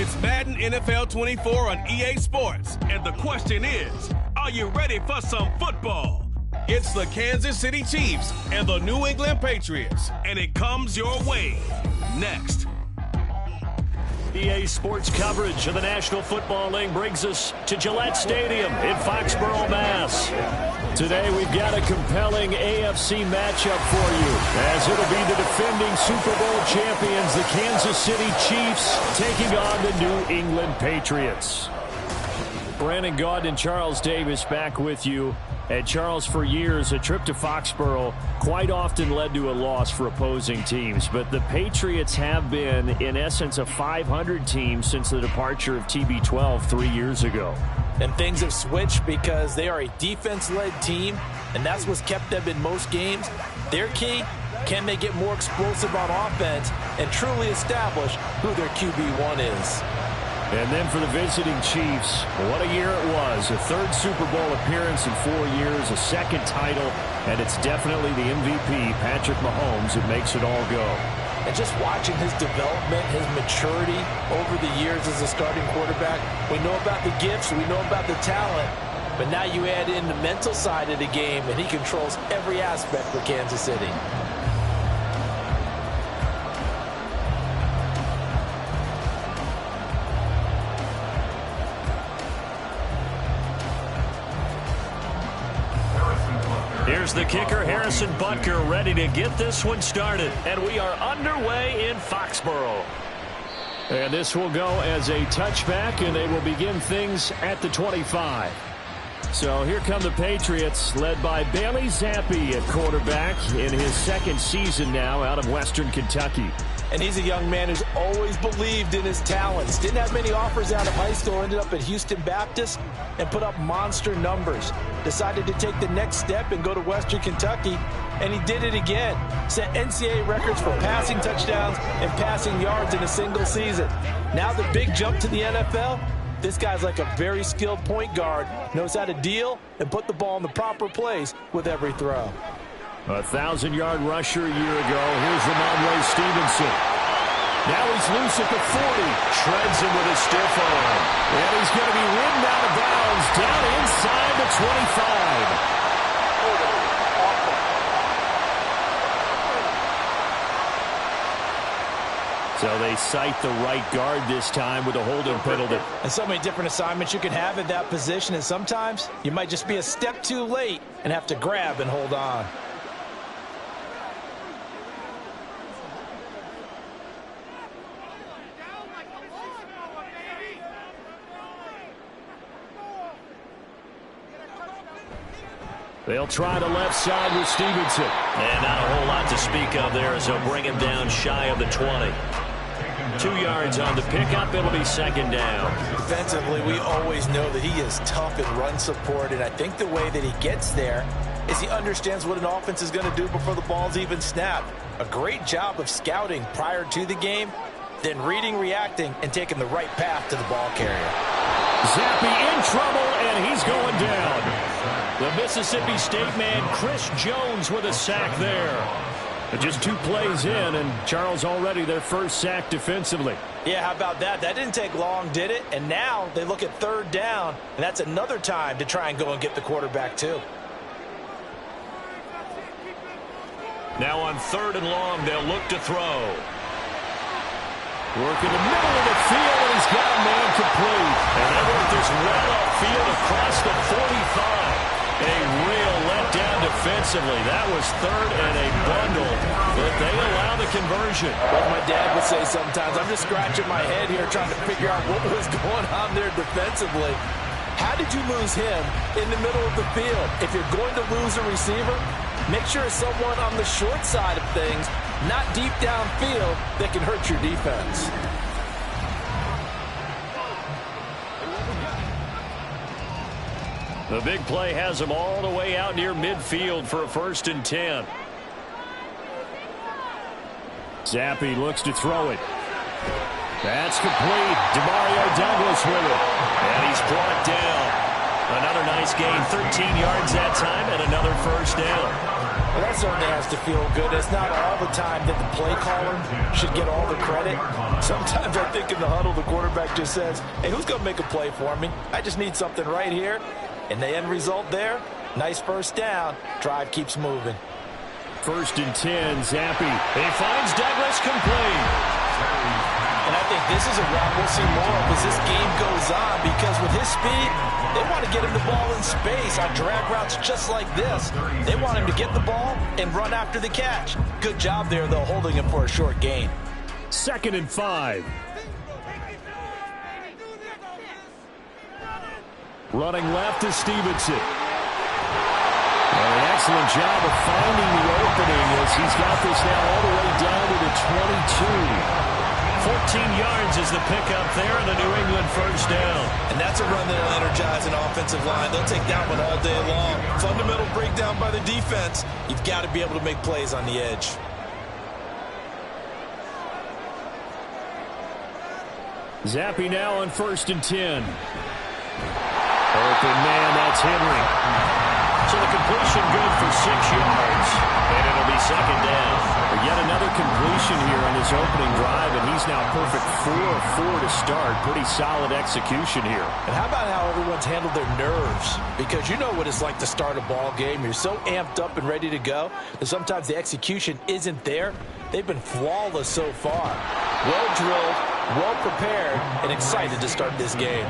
It's Madden NFL 24 on EA Sports, and the question is, are you ready for some football? It's the Kansas City Chiefs and the New England Patriots, and it comes your way next. EA Sports coverage of the National Football League brings us to Gillette Stadium in Foxborough, Mass. Today we've got a compelling AFC matchup for you, as it'll be the defending Super Bowl champions, the Kansas City Chiefs, taking on the New England Patriots. Brandon Gaudin and Charles Davis back with you. And Charles, for years, a trip to Foxborough quite often led to a loss for opposing teams. But the Patriots have been, in essence, a 500 team since the departure of TB12 3 years ago. And things have switched because they are a defense-led team, and that's what's kept them in most games. Their key, can they get more explosive on offense and truly establish who their QB1 is? And then for the visiting Chiefs, what a year it was. A third Super Bowl appearance in 4 years, a second title, and it's definitely the MVP, Patrick Mahomes, that makes it all go. And just watching his development, his maturity over the years as a starting quarterback, we know about the gifts, we know about the talent, but now you add in the mental side of the game, and he controls every aspect for Kansas City. Here's the kicker, Harrison Butker, ready to get this one started. And we are underway in Foxborough. And this will go as a touchback, and they will begin things at the 25. So here come the Patriots, led by Bailey Zappi at quarterback in his second season now out of Western Kentucky. And he's a young man who's always believed in his talents. Didn't have many offers out of high school, ended up at Houston Baptist and put up monster numbers. Decided to take the next step and go to Western Kentucky, and he did it again. Set NCAA records for passing touchdowns and passing yards in a single season. Now the big jump to the NFL. This guy's like a very skilled point guard, knows how to deal and put the ball in the proper place with every throw. A 1,000-yard rusher a year ago. Here's Ramondre Stevenson. Now he's loose at the 40. Shreds him with a stiff arm. And he's going to be ridden out of bounds down inside the 25. So they cite the right guard this time with a holding penalty. And so many different assignments you can have at that position, and sometimes you might just be a step too late and have to grab and hold on. They'll try the left side with Stevenson. And not a whole lot to speak of there as they'll bring him down shy of the 20. 2 yards on the pickup. It'll be second down. Defensively, we always know that he is tough in run support, and I think the way that he gets there is he understands what an offense is going to do before the ball's even snapped. A great job of scouting prior to the game, then reading, reacting, and taking the right path to the ball carrier. Zappi in trouble, and he's going down. The Mississippi State man, Chris Jones, with a sack there. But just 2 plays in, and Charles already their first sack defensively. Yeah, how about that? That didn't take long, did it? And now they look at third down, and that's another time to try and go and get the quarterback too. Now on 3rd and long, they'll look to throw. Work in the middle of the field, and he's got a man complete. And they work this well upfield across the 45. A real letdown defensively. That was 3rd and a bundle, but they allow the conversion. Like my dad would say sometimes, I'm just scratching my head here trying to figure out what was going on there defensively. How did you lose him in the middle of the field? If you're going to lose a receiver, make sure it's someone on the short side of things, not deep downfield, that can hurt your defense. The big play has him all the way out near midfield for a 1st and 10. Zappi looks to throw it. That's complete. Demario Douglas with it. And he's brought down. Another nice gain, 13 yards that time, and another 1st down. Well, that certainly has to feel good. It's not all the time that the play caller should get all the credit. Sometimes I think in the huddle, the quarterback just says, hey, who's going to make a play for me? I just need something right here. And the end result there, nice first down. Drive keeps moving. 1st and 10, Zampi. He finds Douglas complete. And I think this is a route we'll see more of as this game goes on, because with his speed, they want to get him the ball in space on drag routes just like this. They want him to get the ball and run after the catch. Good job there, though, holding him for a short gain. 2nd and 5. Running left is Stevenson. An excellent job of finding the opening as he's got this now all the way down to the 22. 14 yards is the pickup there, and the New England first down. And that's a run that'll energize an offensive line. They'll take that one all day long. Fundamental breakdown by the defense. You've got to be able to make plays on the edge. Zappi now on 1st and 10. Open man, that's Henry. So the completion good for 6 yards, and it'll be 2nd down. Yet another completion here on his opening drive, and he's now perfect 4 of 4 to start. Pretty solid execution here. And how about how everyone's handled their nerves? Because you know what it's like to start a ball game. You're so amped up and ready to go that sometimes the execution isn't there. They've been flawless so far. Well drilled, well prepared, and excited to start this game.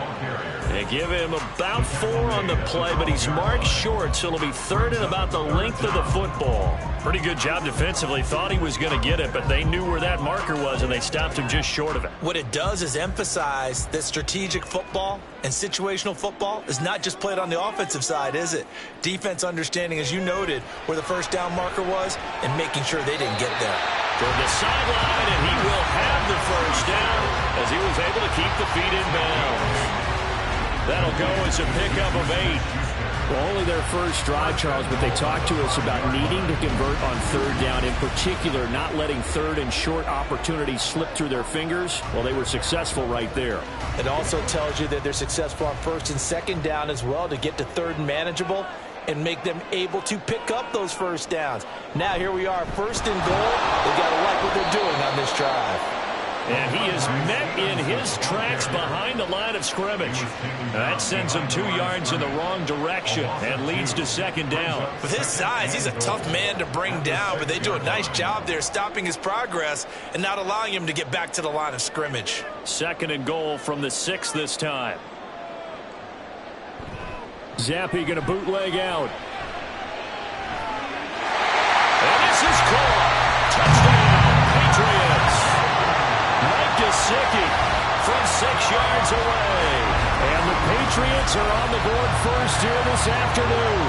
They give him about 4 on the play, but he's marked short, so it'll be 3rd and about the length of the football. Pretty good job defensively. Thought he was going to get it, but they knew where that marker was, and they stopped him just short of it. What it does is emphasize that strategic football and situational football is not just played on the offensive side, is it? Defense understanding, as you noted, where the first down marker was and making sure they didn't get there. Toward the sideline, and he will have the first down as he was able to keep the feet in bounds. That'll go as a pickup of 8. Well, only their first drive, Charles, but they talked to us about needing to convert on 3rd down, in particular not letting 3rd and short opportunities slip through their fingers. Well, they were successful right there. It also tells you that they're successful on 1st and 2nd down as well to get to 3rd and manageable and make them able to pick up those first downs. Now here we are, 1st and goal. They've got to like what they're doing on this drive. And he is met in his tracks behind the line of scrimmage. That sends him 2 yards in the wrong direction and leads to 2nd down. With his size, he's a tough man to bring down, but they do a nice job there stopping his progress and not allowing him to get back to the line of scrimmage. 2nd and goal from the 6 this time. Zappi going to bootleg out. And this is caught. Touchdown, Patriots. Gesicki from 6 yards away. And the Patriots are on the board first here this afternoon.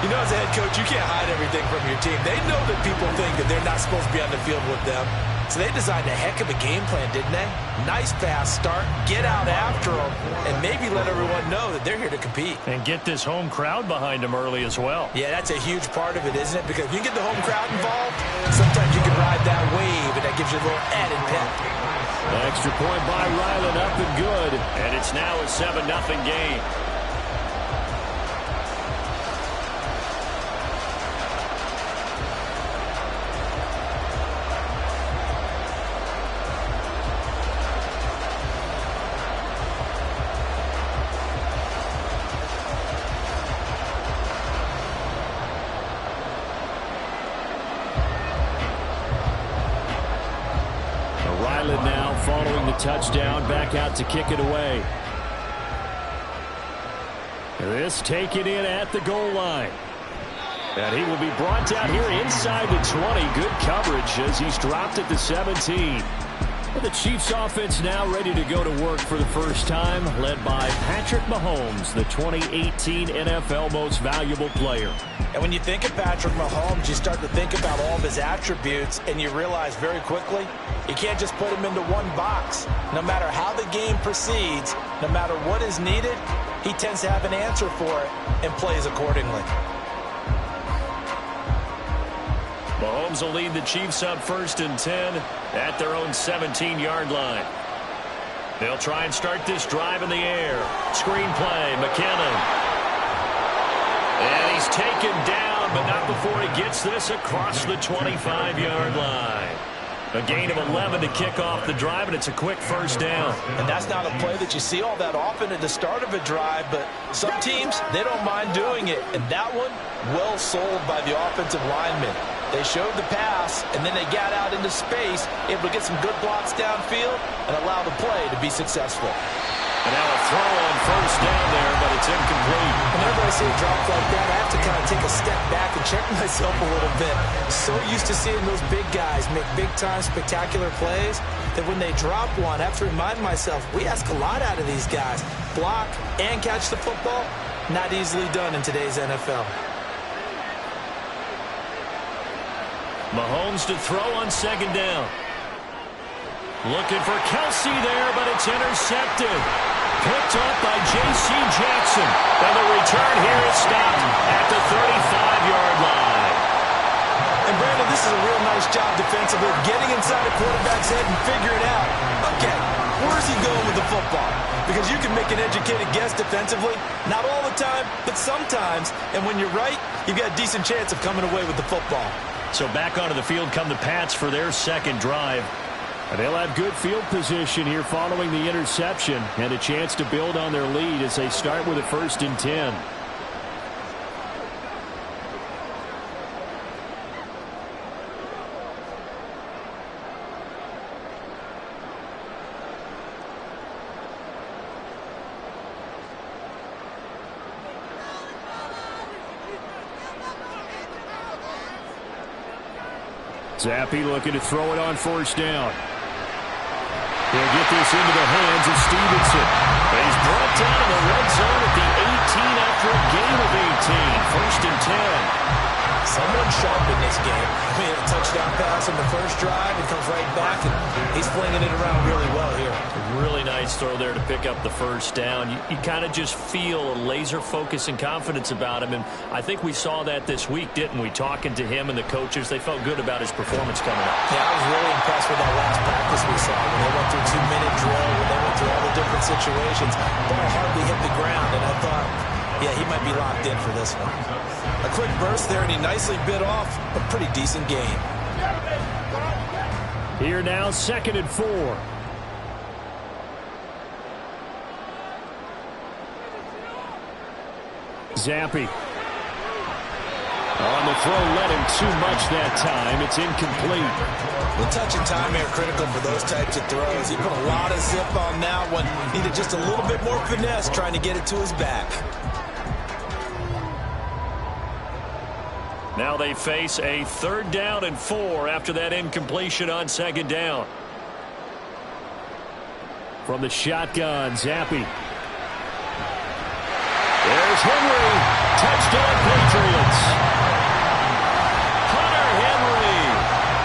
You know, as a head coach, you can't hide everything from your team. They know that people think that they're not supposed to be on the field with them. So they designed a heck of a game plan, didn't they? Nice fast start, get out after them, and maybe let everyone know that they're here to compete. And get this home crowd behind them early as well. Yeah, that's a huge part of it, isn't it? Because if you get the home crowd involved, sometimes you can ride that wave, and that gives you a little added pep. Extra point by Ryland, up and good. And it's now a 7-0 game. Now following the touchdown, back out to kick it away. This taken in at the goal line. And he will be brought down here inside the 20. Good coverage as he's dropped at the 17. And the Chiefs offense now ready to go to work for the first time, led by Patrick Mahomes, the 2018 NFL Most Valuable Player. And when you think of Patrick Mahomes, you start to think about all of his attributes, and you realize very quickly, you can't just put him into one box. No matter how the game proceeds, no matter what is needed, he tends to have an answer for it and plays accordingly. Mahomes will lead the Chiefs up 1st and 10 at their own 17-yard line. They'll try and start this drive in the air. Screen play, McKinnon. And he's taken down, but not before he gets this across the 25-yard line. A gain of 11 to kick off the drive, and it's a quick first down. And that's not a play that you see all that often at the start of a drive, but some teams, they don't mind doing it. And that one, well sold by the offensive lineman. They showed the pass, and then they got out into space, able to get some good blocks downfield and allow the play to be successful. And now a throw on first down there, but it's incomplete. Whenever I see a drop like that, I have to kind of take a step back and check myself a little bit. So used to seeing those big guys make big-time spectacular plays that when they drop one, I have to remind myself, we ask a lot out of these guys. Block and catch the football, not easily done in today's NFL. Mahomes to throw on second down. Looking for Kelsey there, but it's intercepted. Picked up by J.C. Jackson. And the return here is stopped at the 35-yard line. And Brandon, this is a real nice job defensively, getting inside a quarterback's head and figuring out, okay, where's he going with the football? Because you can make an educated guess defensively, not all the time, but sometimes. And when you're right, you've got a decent chance of coming away with the football. So back onto the field come the Pats for their second drive. And they'll have good field position here following the interception and a chance to build on their lead as they start with a 1st and 10. Zappi looking to throw it on 1st down. He'll get this into the hands of Stevenson. He's brought down in the red zone at the 18 after a gain of 18. 1st and 10. Someone sharp in this game. I mean, a touchdown pass on the first drive. He comes right back, and he's flinging it around really well here. Really nice throw there to pick up the 1st down. You kind of just feel a laser focus and confidence about him, and I think we saw that this week, didn't we? Talking to him and the coaches, they felt good about his performance coming up. Yeah, I was really impressed with that last practice we saw when they went through 2-minute drill, when they went through all the different situations. Ball hardly hit the ground, and I thought, yeah, he might be locked in for this one. A quick burst there, and he nicely bit off a pretty decent gain. Here now, 2nd and 4. Zappi. On the throw, led him too much that time. It's incomplete. The touch and time here critical for those types of throws. He put a lot of zip on that one. Needed just a little bit more finesse trying to get it to his back. Now they face a 3rd down and 4 after that incompletion on 2nd down. From the shotgun, Zappi. There's Henry. Touchdown, Patriots. Hunter Henry.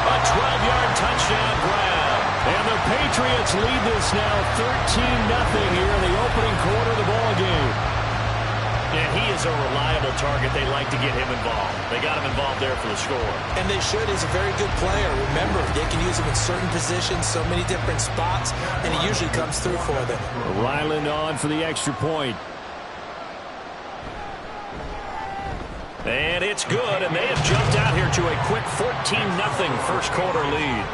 A 12-yard touchdown grab. And the Patriots lead this now 13-0 here in the opening quarter of the ballgame. And he is a reliable target. They like to get him involved. They got him involved there for the score. And they should. He's a very good player. Remember, they can use him in certain positions, so many different spots, and he usually comes through for them. Ryland on for the extra point. And it's good, and they have jumped out here to a quick 14-0 first quarter lead.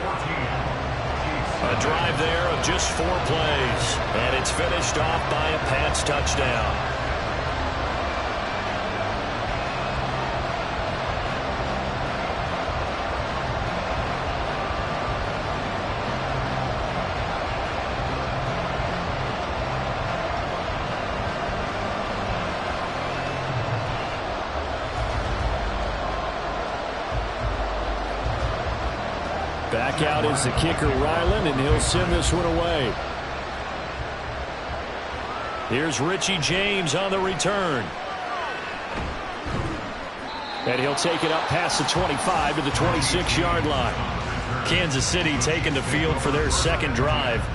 A drive there of just 4 plays, and it's finished off by a Pats touchdown. Back out is the kicker, Ryland, and he'll send this one away. Here's Richie James on the return. And he'll take it up past the 25 to the 26-yard line. Kansas City taking the field for their second drive.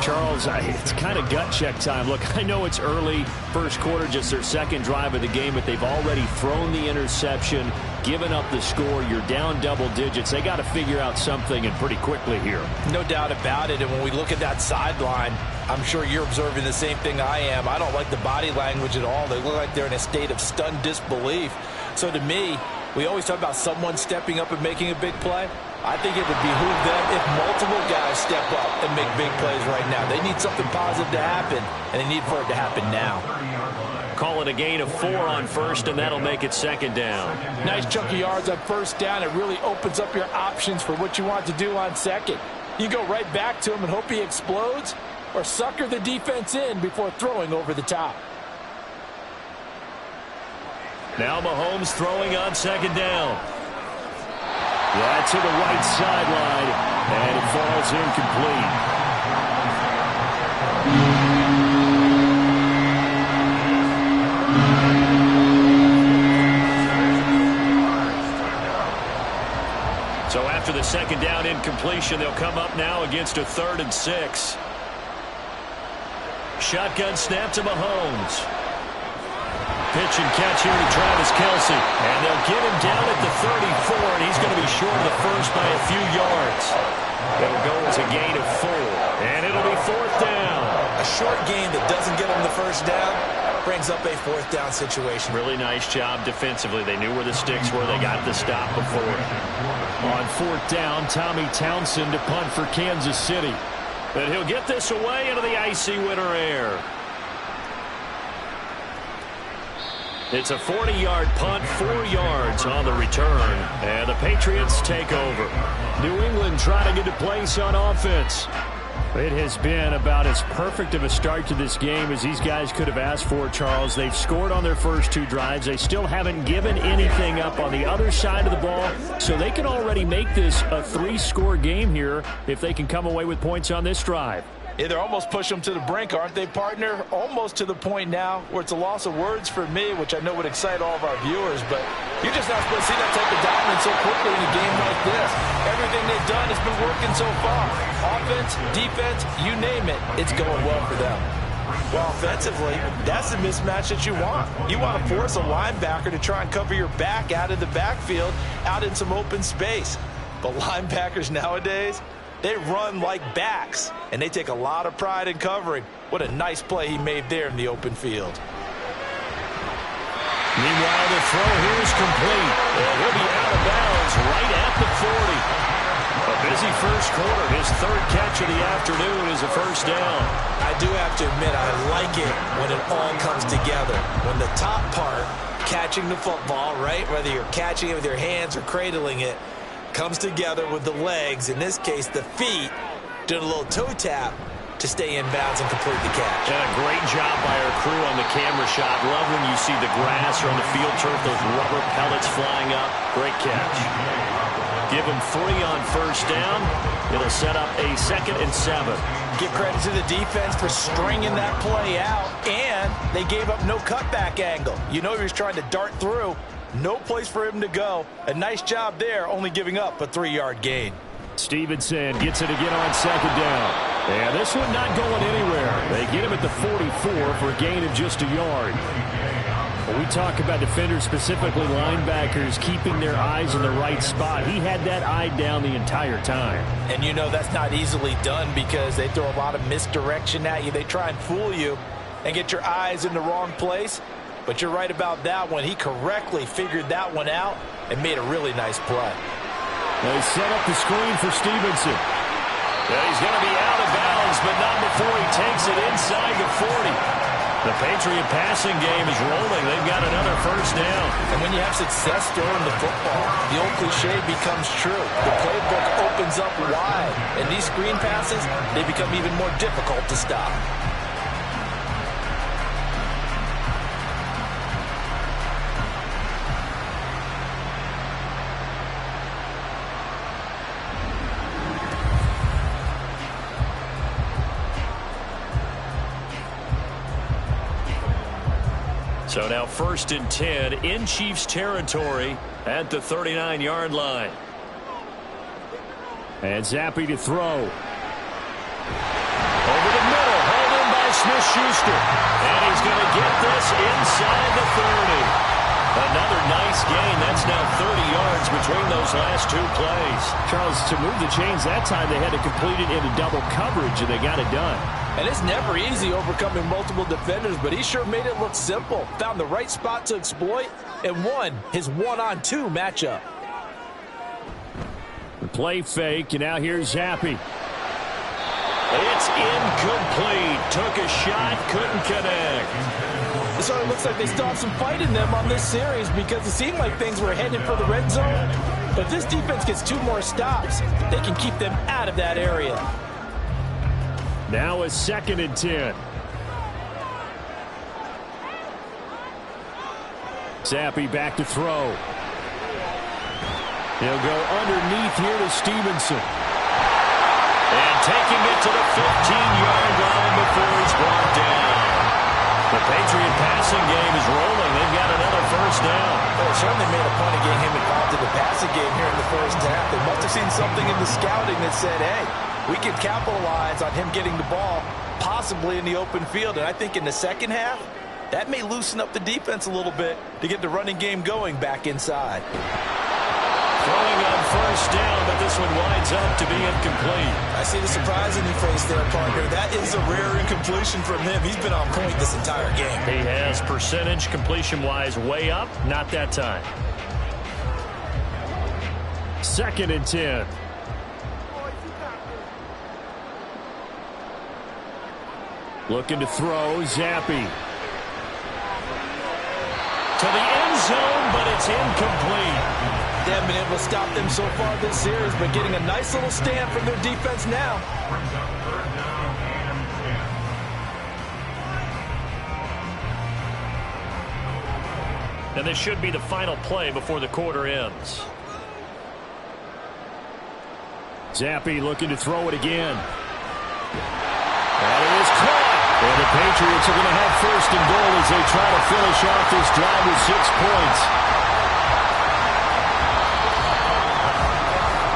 Charles, it's kind of gut check time. Look, I know it's early, first quarter, just their second drive of the game, but they've already thrown the interception, given up the score. You're down double digits. They got to figure out something, and pretty quickly here. No doubt about it. And when we look at that sideline, I'm sure you're observing the same thing I am. I don't like the body language at all. They look like they're in a state of stunned disbelief. So to me, we always talk about someone stepping up and making a big play. I think it would behoove them if multiple guys step up and make big plays right now. They need something positive to happen, and they need for it to happen now. Call it a gain of 4 on first, and that'll make it second down. Nice chunk of yards on first down. It really opens up your options for what you want to do on second. You go right back to him and hope he explodes, or sucker the defense in before throwing over the top. Now Mahomes throwing on second down. Yeah, to the right sideline, and it falls incomplete. So after the second down incompletion, they'll come up now against a 3rd and 6. Shotgun snap to Mahomes. Pitch and catch here to Travis Kelce. And they'll get him down at the 34, and he's going to be short of the first by a few yards. It'll go as a gain of 4, and it'll be 4th down. A short gain that doesn't get them the first down brings up a 4th down situation. Really nice job defensively. They knew where the sticks were. They got the stop before. On 4th down, Tommy Townsend to punt for Kansas City. But he'll get this away into the icy winter air. It's a 40-yard punt, 4 yards on the return, and the Patriots take over. New England trying to get a place on offense. It has been about as perfect of a start to this game as these guys could have asked for, Charles. They've scored on their first 2 drives. They still haven't given anything up on the other side of the ball, so they can already make this a 3-score game here if they can come away with points on this drive. Yeah, they're almost pushing them to the brink, aren't they, partner? Almost to the point now where it's a loss of words for me, which I know would excite all of our viewers, but you're just not supposed to see that type of dominance so quickly in a game like this. Everything they've done has been working so far. Offense, defense, you name it, it's going well for them. Well, offensively, that's the mismatch that you want. You want to force a linebacker to try and cover your back out of the backfield, out in some open space. But linebackers nowadays, they run like backs, and they take a lot of pride in covering. What a nice play he made there in the open field. Meanwhile, the throw here is complete. And he'll be out of bounds right at the 40. A busy first quarter. His 3rd catch of the afternoon is a first down. I do have to admit, I like it when it all comes together. When the top part, catching the football, right, whether you're catching it with your hands or cradling it, comes together with the legs, in this case the feet, doing a little toe tap to stay in bounds and complete the catch. And a great job by our crew on the camera shot. Love when you see the grass or on the field turf, those rubber pellets flying up. Great catch. Give him 3 on first down. It'll set up a 2nd and 7. Give credit to the defense for stringing that play out, and they gave up no cutback angle. You know he was trying to dart through. No place for him to go. A nice job there, only giving up a 3-yard gain. Stevenson gets it again on second down. And this one not going anywhere. They get him at the 44 for a gain of just a yard. When we talk about defenders, specifically linebackers, keeping their eyes in the right spot, he had that eye down the entire time. And you know that's not easily done because they throw a lot of misdirection at you. They try and fool you and get your eyes in the wrong place. But you're right about that one. He correctly figured that one out and made a really nice play. They set up the screen for Stevenson. Yeah, he's going to be out of bounds, but not before he takes it inside the 40. The Patriot passing game is rolling. They've got another first down. And when you have success throwing the football, the old cliche becomes true. The playbook opens up wide. And these screen passes, they become even more difficult to stop. So now 1st and 10 in Chiefs territory at the 39-yard line. And Zappi to throw. Over the middle, held in by Smith-Schuster. And he's going to get this inside the 30. Another nice gain. That's now 30 yards between those last two plays. Charles, to move the chains that time, they had to complete it into double coverage, and they got it done. And it's never easy overcoming multiple defenders, but he sure made it look simple. Found the right spot to exploit and won his one-on-two matchup. The play fake, and now here's Zappe. It's incomplete. Took a shot, couldn't connect. It sort of looks like they still have some fight in them on this series because it seemed like things were headed for the red zone. But if this defense gets 2 more stops, they can keep them out of that area. Now a 2nd and 10. Zappe back to throw. He'll go underneath here to Stevenson. And taking it to the 15-yard line before he's brought down. The Patriot passing game is rolling. They've got another first down. Well, it certainly made a point of getting him involved in the passing game here in the first half. They must have seen something in the scouting that said, hey, we can capitalize on him getting the ball possibly in the open field. And I think in the second half, that may loosen up the defense a little bit to get the running game going back inside. Throwing on first down, but this one winds up to be incomplete. I see the surprise in your face there, partner. That is a rare incompletion from him. He's been on point this entire game. He has percentage completion-wise way up. Not that time. 2nd and 10. Looking to throw, Zappe. To the end zone, but it's incomplete. They haven't been able to stop them so far this series, but getting a nice little stand from their defense now. And this should be the final play before the quarter ends. Zappe looking to throw it again. And it is caught. And the Patriots are going to have 1st and goal as they try to finish off this drive with 6 points.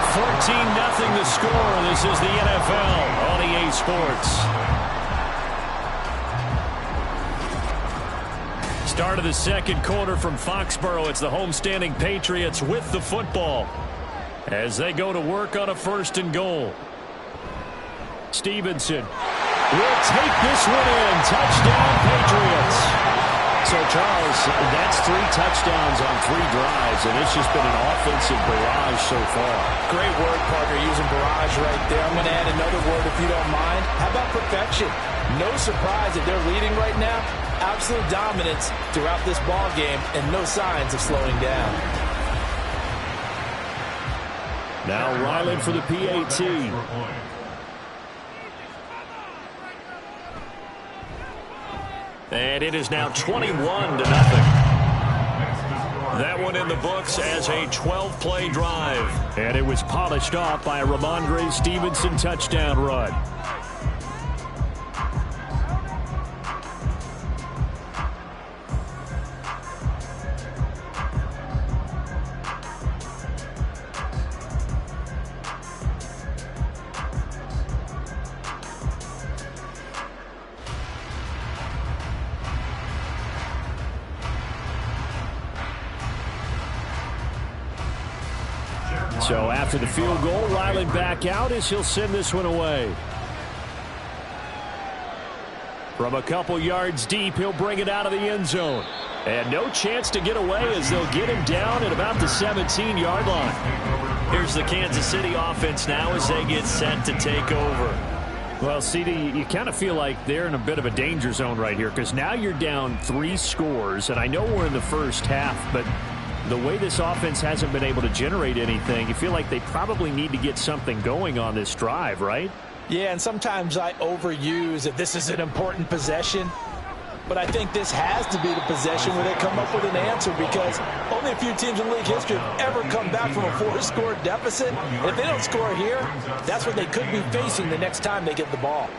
14-0 the score. This is the NFL on EA Sports. Start of the second quarter from Foxborough. It's the homestanding Patriots with the football as they go to work on a 1st and goal. Stevenson will take this one in. Touchdown, Patriots. So, Charles, that's 3 touchdowns on 3 drives, and it's just been an offensive barrage so far. Great word, partner, using barrage right there. I'm going to add another word if you don't mind. How about perfection? No surprise that they're leading right now. Absolute dominance throughout this ball game and no signs of slowing down. Now Ryland for the PAT. And it is now 21-0. That one in the books as a 12-play drive. And it was polished off by a Ramondre Stevenson touchdown run. So after the field goal, Ryland back out as he'll send this one away. From a couple yards deep, he'll bring it out of the end zone. And no chance to get away as they'll get him down at about the 17-yard line. Here's the Kansas City offense now as they get set to take over. Well, CD, you kind of feel like they're in a bit of a danger zone right here because now you're down 3 scores, and I know we're in the first half, but the way this offense hasn't been able to generate anything, you feel like they probably need to get something going on this drive, right? Yeah, and sometimes I overuse that this is an important possession. But I think this has to be the possession where they come up with an answer because only a few teams in league history have ever come back from a 4-score deficit. If they don't score here, that's what they could be facing the next time they get the ball.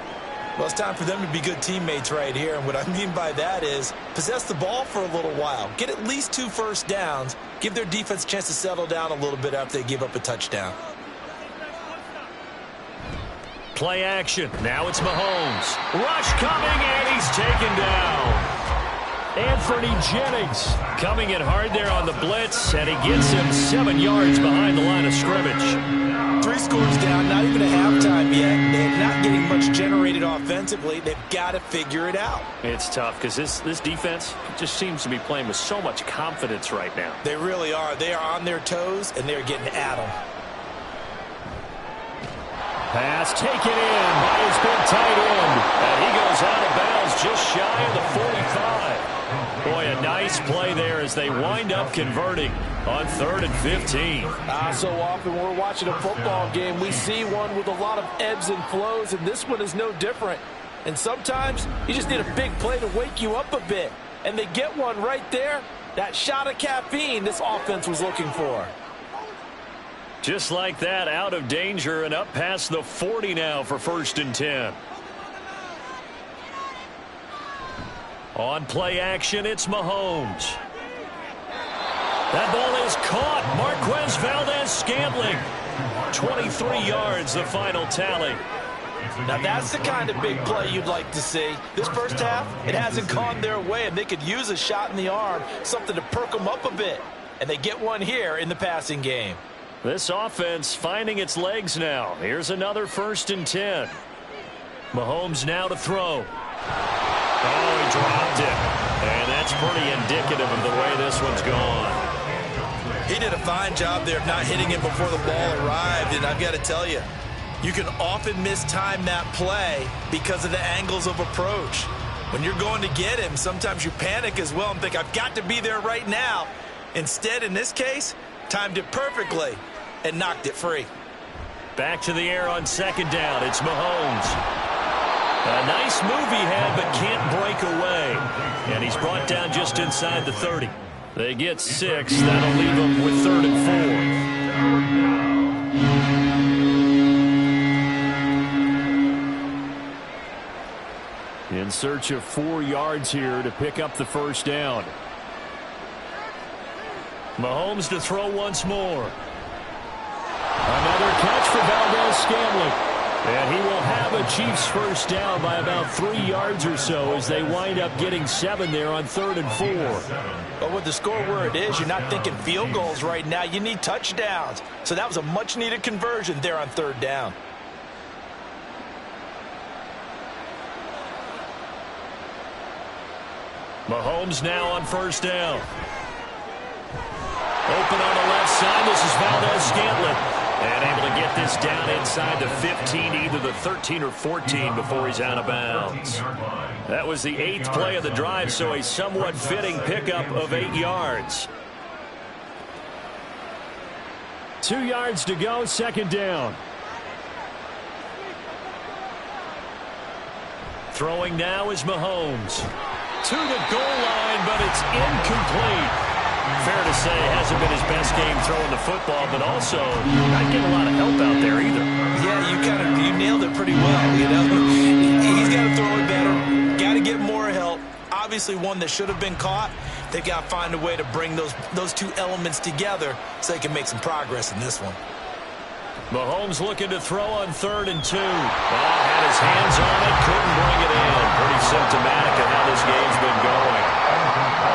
Well, it's time for them to be good teammates right here. And what I mean by that is possess the ball for a little while. Get at least 2 first downs. Give their defense a chance to settle down a little bit after they give up a touchdown. Play action. Now it's Mahomes. Rush coming, and he's taken down. Anthony Jennings coming in hard there on the blitz, and he gets him 7 yards behind the line of scrimmage. 3 scores down, not even a halftime yet. They're not getting much generated offensively. They've got to figure it out. It's tough because this defense just seems to be playing with so much confidence right now. They really are. They are on their toes, and they're getting at them. Pass taken in by his big tight end. And he goes out of bounds just shy of the 45. Boy, a nice play there as they wind up converting on 3rd and 15. So often when we're watching a football game, we see one with a lot of ebbs and flows, and this one is no different. And sometimes you just need a big play to wake you up a bit. And they get one right there. That shot of caffeine this offense was looking for. Just like that, out of danger and up past the 40 now for 1st and 10. On play action, it's Mahomes. That ball is caught. Marquez Valdez-Scantling. 23 yards, the final tally. Now that's the kind of big play you'd like to see. This first half, it hasn't gone their way, and they could use a shot in the arm, something to perk them up a bit. And they get one here in the passing game. This offense finding its legs now. Here's another 1st and 10. Mahomes now to throw. Oh, he dropped it. And that's pretty indicative of the way this one's gone. He did a fine job there of not hitting him before the ball arrived, and I've got to tell you, you can often mistime that play because of the angles of approach. When you're going to get him, sometimes you panic as well and think, I've got to be there right now. Instead, in this case, timed it perfectly and knocked it free. Back to the air on 2nd down. It's Mahomes. A nice move he had, but can't break away. And he's brought down just inside the 30. They get 6. That'll leave them with 3rd and 4. In search of 4 yards here to pick up the 1st down. Mahomes to throw once more. Another catch for Valdez-Scantling. And he will have a Chiefs 1st down by about 3 yards or so as they wind up getting 7 there on 3rd and 4. But with the score where it is, you're not thinking field goals right now. You need touchdowns. So that was a much-needed conversion there on 3rd down. Mahomes now on 1st down. Open on the left side. This is Valdez-Scantling. And able to get this down inside the 15, either the 13 or 14 before he's out of bounds. That was the 8th play of the drive, so a somewhat fitting pickup of 8 yards. 2 yards to go, 2nd down. Throwing now is Mahomes. To the goal line, but it's incomplete. Fair to say, hasn't been his best game throwing the football, but also not getting a lot of help out there either. Yeah, you nailed it pretty well, you know. He's got to throw it better. Got to get more help. Obviously one that should have been caught. They got to find a way to bring those 2 elements together so they can make some progress in this one. Mahomes looking to throw on 3rd and 2. Had his hands on it, couldn't bring it in. Pretty symptomatic of how this game's been going.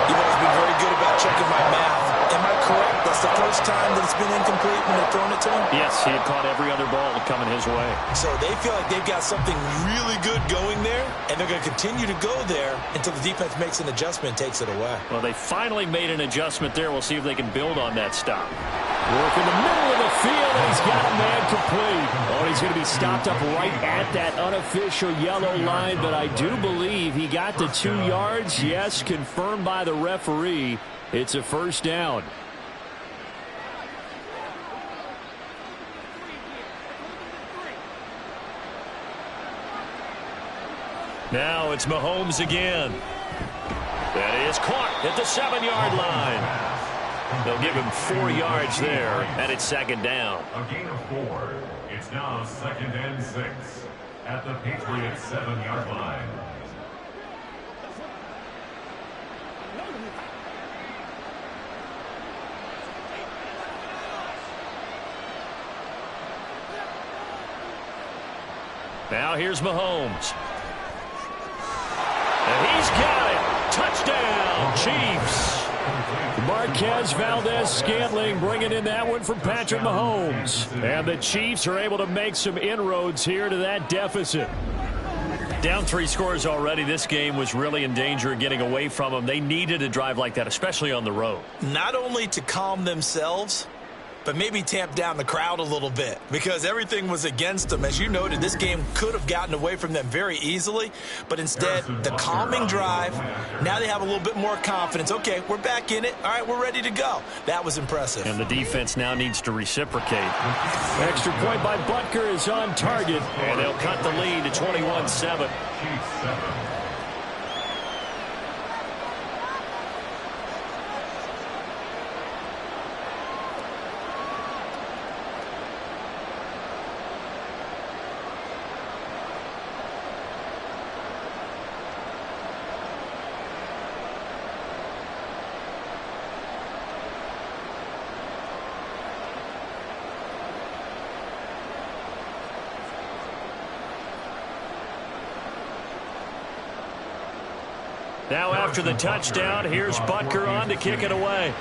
You've always been very good about checking my math. Am I correct? That's the first time that it's been incomplete when they've thrown it to him? Yes, he had caught every other ball coming his way. So they feel like they've got something really good going there, and they're going to continue to go there until the defense makes an adjustment and takes it away. Well, they finally made an adjustment there. We'll see if they can build on that stop. Work in the middle of the field, and he's got a man complete. Oh, he's going to be stopped up right at that unofficial yellow line, but I do believe he got the 2 yards. Yes, confirmed by the referee. It's a 1st down. Now it's Mahomes again. That is caught at the 7-yard line. They'll give him 4 yards there, and it's 2nd down. A gain of 4. It's now 2nd and 6 at the Patriots 7-yard line. Now here's Mahomes. And he's got it. Touchdown. touchdown, Chiefs. Marquez Valdez-Scantling bringing in that one from Patrick Mahomes. And the Chiefs are able to make some inroads here to that deficit. Down 3 scores already. This game was really in danger of getting away from them. They needed a drive like that, especially on the road. Not only to calm themselves, but maybe tamp down the crowd a little bit because everything was against them. As you noted, this game could have gotten away from them very easily, but instead, the calming drive, now they have a little bit more confidence. Okay, we're back in it. All right, we're ready to go. That was impressive. And the defense now needs to reciprocate. Extra point by Butker is on target, and they'll cut the lead to 21-7. Now after the touchdown, here's Butker on to kick it away.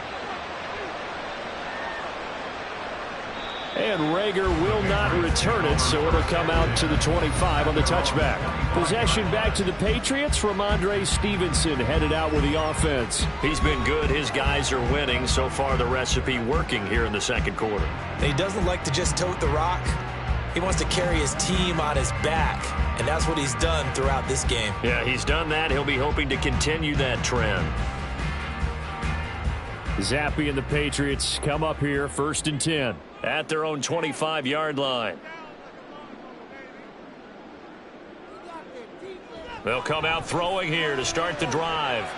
And Rager will not return it, so it'll come out to the 25 on the touchback. Possession back to the Patriots. Ramondre Stevenson headed out with the offense. He's been good. His guys are winning. So far, the recipe working here in the second quarter. He doesn't like to just tote the rock. He wants to carry his team on his back, and that's what he's done throughout this game. Yeah, he's done that. He'll be hoping to continue that trend. Zappe and the Patriots come up here, 1st and 10. At their own 25-yard line. They'll come out throwing here to start the drive.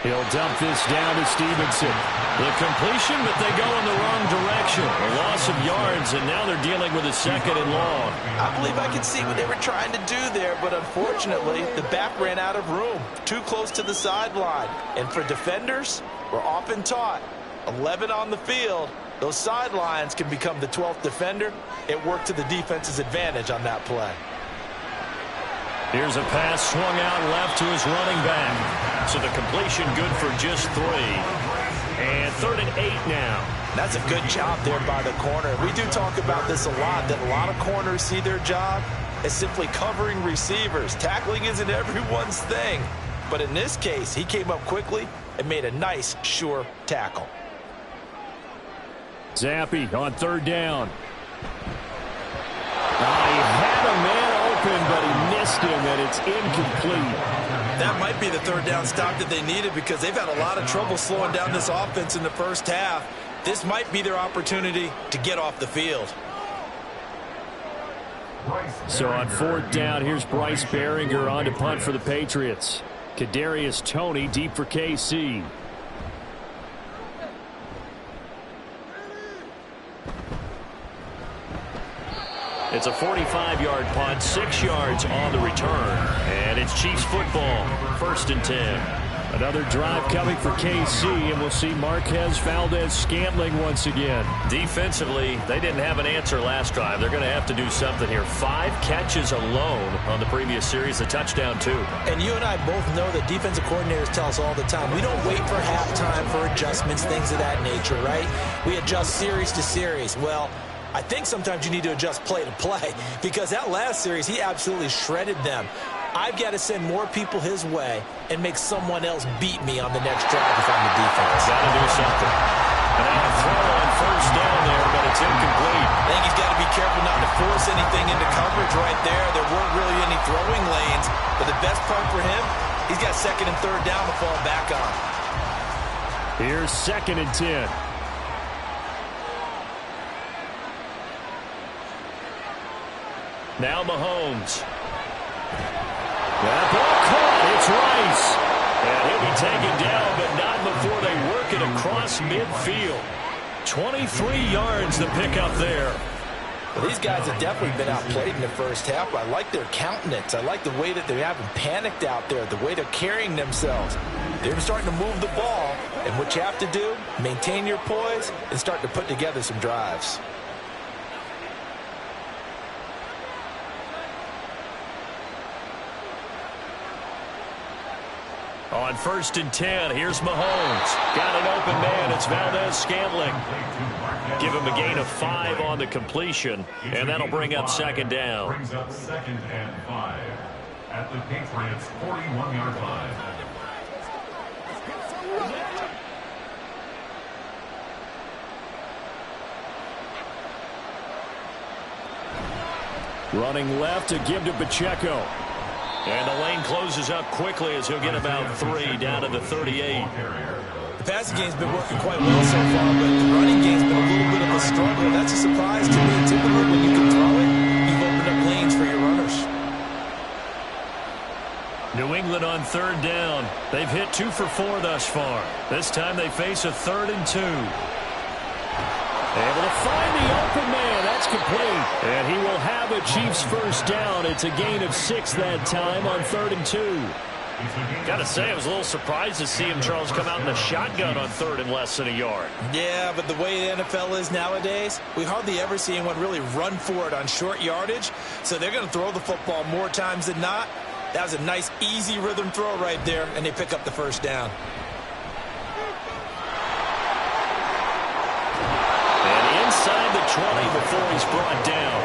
He'll dump this down to Stevenson. The completion, but they go in the wrong direction. A loss of yards, and now they're dealing with a 2nd and long. I believe I can see what they were trying to do there, but unfortunately, the back ran out of room. Too close to the sideline. And for defenders, we're often taught, 11 on the field, those sidelines can become the 12th defender. It worked to the defense's advantage on that play. Here's a pass swung out left to his running back. So the completion good for just 3. And 3rd and 8 now. That's a good job there by the corner. We do talk about this a lot, that a lot of corners see their job as simply covering receivers. Tackling isn't everyone's thing. But in this case, he came up quickly and made a nice, sure tackle. Zappe on 3rd down. He had a man open, but he missed him, and it's incomplete. That might be the 3rd down stop that they needed because they've had a lot of trouble slowing down this offense in the first half. This might be their opportunity to get off the field. So on 4th down, here's Bryce Behringer on to punt for the Patriots. Kadarius Toney deep for KC. It's a 45-yard punt, 6 yards on the return. And it's Chiefs football, 1st and 10. Another drive coming for KC, and we'll see Marquez Valdez-Scantling once again. Defensively, they didn't have an answer last drive. They're going to have to do something here. 5 catches alone on the previous series, a touchdown too. And you and I both know that defensive coordinators tell us all the time, we don't wait for halftime for adjustments, things of that nature, right? We adjust series to series. Well, I think sometimes you need to adjust play to play because that last series, he absolutely shredded them. I've got to send more people his way and make someone else beat me on the next drive if I'm the defense. Got to do something. And now a throw on 1st down there, but it's incomplete. I think he's got to be careful not to force anything into coverage right there. There weren't really any throwing lanes, but the best part for him, he's got 2nd and 3rd down to fall back on. Here's 2nd and 10. Now Mahomes. That ball caught. It's Rice. And he'll be taken down, but not before they work it across midfield. 23 yards the pickup there. Well, these guys have definitely been outplayed in the first half. I like their countenance. I like the way that they haven't panicked out there, the way they're carrying themselves. They're starting to move the ball, and what you have to do, maintain your poise and start to put together some drives. On 1st and 10, here's Mahomes. Got an open man. It's Valdez-Scantling. Give him a gain of 5 on the completion, and that'll bring up 2nd down. Brings up 2nd and 5 at the Patriots' 41-yard line. Running left to give to Pacheco. And the lane closes up quickly as he'll get about 3 down to the 38. The passing game's been working quite well so far, but the running game's been a little bit of a struggle. That's a surprise to me. Typically, when you can throw it, you've opened up lanes for your runners. New England on 3rd down. They've hit 2 for 4 thus far. This time they face a 3rd and 2. Able to find the open man. That's complete. And he will have a Chiefs first down. It's a gain of 6 that time on 3rd and 2. Got to say, I was a little surprised to see him, Charles, come out in the shotgun on 3rd and less than a yard. Yeah, but the way the NFL is nowadays, we hardly ever see anyone really run for it on short yardage. So they're going to throw the football more times than not. That was a nice, easy rhythm throw right there, and they pick up the first down. Inside the 20 before he's brought down.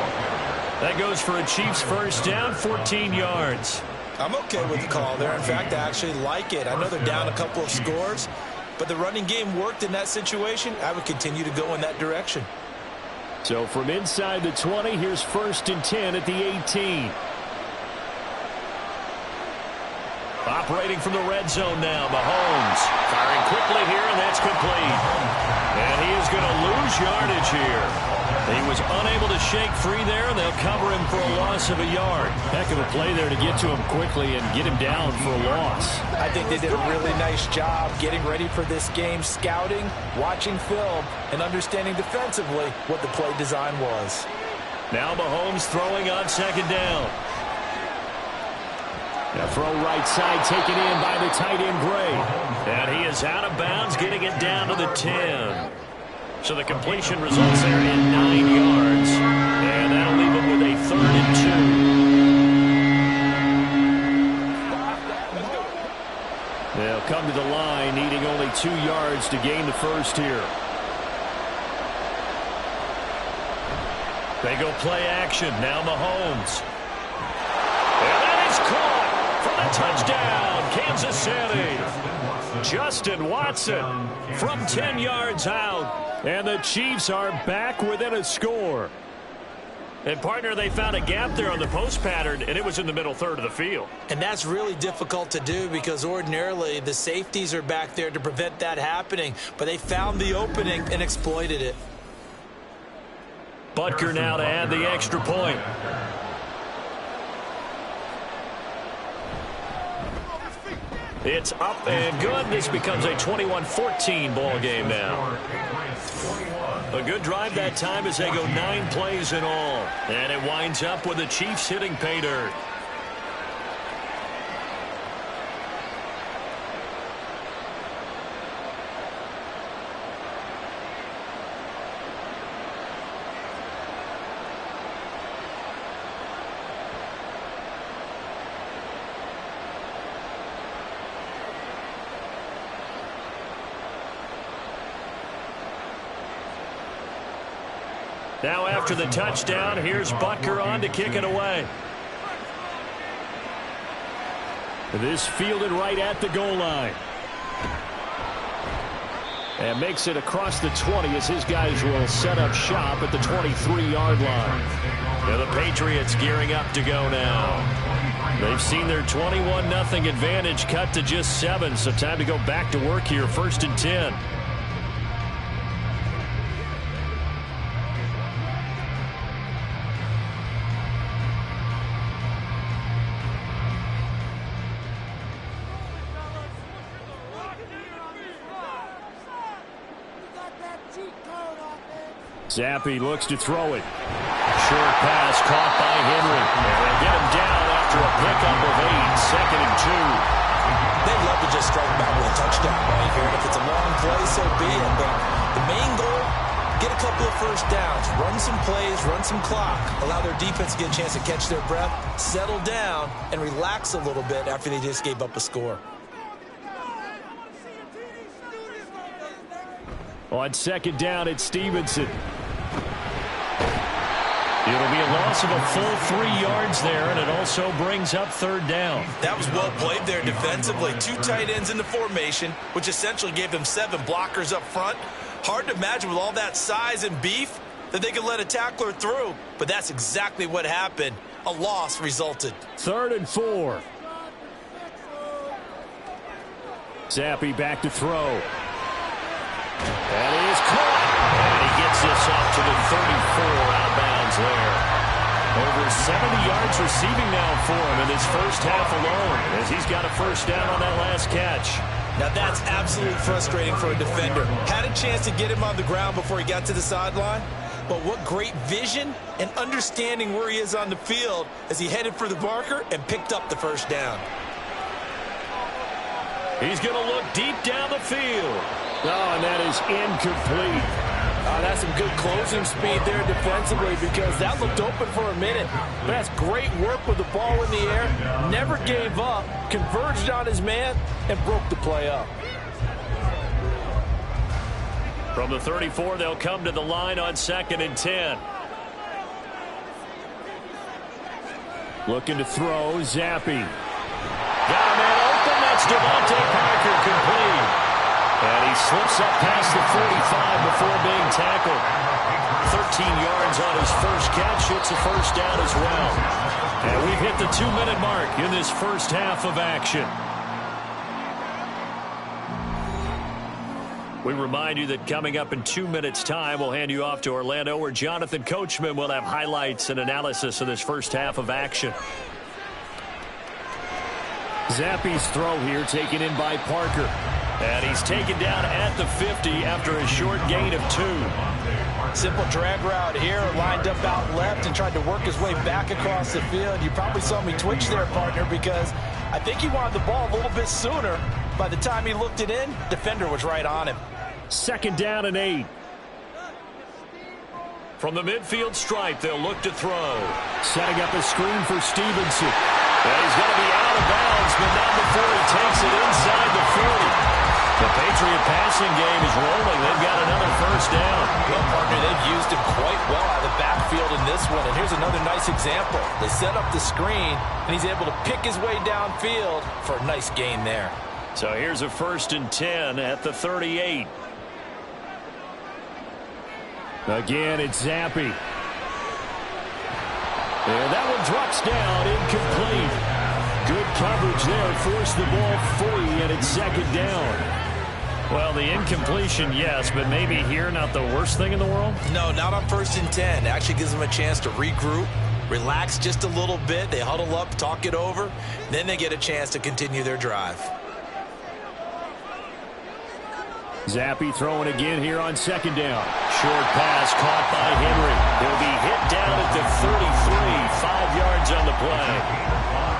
That goes for a Chiefs first down, 14 yards. I'm okay with the call there. In fact, I actually like it. I know they're down a couple of scores, but the running game worked in that situation. I would continue to go in that direction. So from inside the 20, here's 1st and 10 at the 18. Operating from the red zone now, Mahomes. Firing quickly here, and that's complete. And he is going to lose yardage here. He was unable to shake free there, and they'll cover him for a loss of a yard. Heck of a play there to get to him quickly and get him down for a loss. I think they did a really nice job getting ready for this game, scouting, watching film, and understanding defensively what the play design was. Now Mahomes throwing on 2nd down. A throw right side taken in by the tight end Gray. And he is out of bounds, getting it down to the 10. So the completion results there in 9 yards. And that'll leave him with a 3rd and 2. They'll come to the line, needing only 2 yards to gain the first here. They go play action. Now Mahomes. And that is caught. For the touchdown, Kansas City. Justin Watson from 10 yards out. And the Chiefs are back within a score. And, partner, they found a gap there on the post pattern, and it was in the middle 3rd of the field. And that's really difficult to do because ordinarily the safeties are back there to prevent that happening. But they found the opening and exploited it. Butker now to add the extra point. It's up and good. This becomes a 21-14 ball game now. A good drive that time as they go 9 plays in all. And it winds up with the Chiefs hitting pay dirt. Now after the touchdown, here's Butker on to kick it away. This fielded right at the goal line. And makes it across the 20 as his guys will set up shop at the 23-yard line. Now the Patriots gearing up to go now. They've seen their 21-0 advantage cut to just 7, so time to go back to work here, 1st and 10. Zappi looks to throw it. Short pass caught by Henry. And they get him down after a pickup of 8, 2nd and 2. They'd love to just strike back with a touchdown right here. And if it's a long play, so be it. But the main goal, get a couple of first downs, run some plays, run some clock, allow their defense to get a chance to catch their breath, settle down, and relax a little bit after they just gave up a score. On second down, it's Stevenson. It'll be a loss of a full 3 yards there, and it also brings up third down. That was well played there defensively. 2 tight ends in the formation, which essentially gave them 7 blockers up front. Hard to imagine with all that size and beef that they could let a tackler through, but that's exactly what happened. A loss resulted. 3rd and 4. Zappi back to throw. That is caught. And he gets this off to the 34 out of bounds there. Over 70 yards receiving now for him in his first half alone, as he's got a first down on that last catch. Now that's absolutely frustrating for a defender. Had a chance to get him on the ground before he got to the sideline, but what great vision and understanding where he is on the field as he headed for the marker and picked up the first down. He's going to look deep down the field. Oh, and that is incomplete. That's some good closing speed there defensively, because that looked open for a minute. But that's great work with the ball in the air. Never gave up, converged on his man, and broke the play up. From the 34, they'll come to the line on 2nd and 10. Looking to throw, Zappi. Got a man open, that's Devontae Parker, complete. And he slips up past the 45 before being tackled. 13 yards on his first catch. It's a first down as well. And we've hit the 2-minute mark in this first half of action. We remind you that coming up in 2 minutes' time, we'll hand you off to Orlando, where Jonathan Coachman will have highlights and analysis of this first half of action. Zappi's throw here taken in by Parker. And he's taken down at the 50 after a short gain of 2. Simple drag route here, lined up out left and tried to work his way back across the field. You probably saw me twitch there, partner, because I think he wanted the ball a little bit sooner. By the time he looked it in, defender was right on him. 2nd down and 8. From the midfield stripe, they'll look to throw. Setting up a screen for Stevenson. And he's going to be out of bounds, but not before he takes it inside the 40. The Patriot passing game is rolling. They've got another first down. Well, partner, they've used him quite well out of the backfield in this one. And here's another nice example. They set up the screen, and he's able to pick his way downfield for a nice gain there. So here's a 1st and 10 at the 38. Again, it's Zappi. And that one drops down, incomplete. Good coverage there, forced the ball free, and it's 2nd down. Well, the incompletion, yes, but maybe here not the worst thing in the world? No, not on 1st and 10. It actually gives them a chance to regroup, relax just a little bit. They huddle up, talk it over, then they get a chance to continue their drive. Zappi throwing again here on 2nd down. Short pass caught by Henry. He'll be hit down at the 33, 5 yards on the play.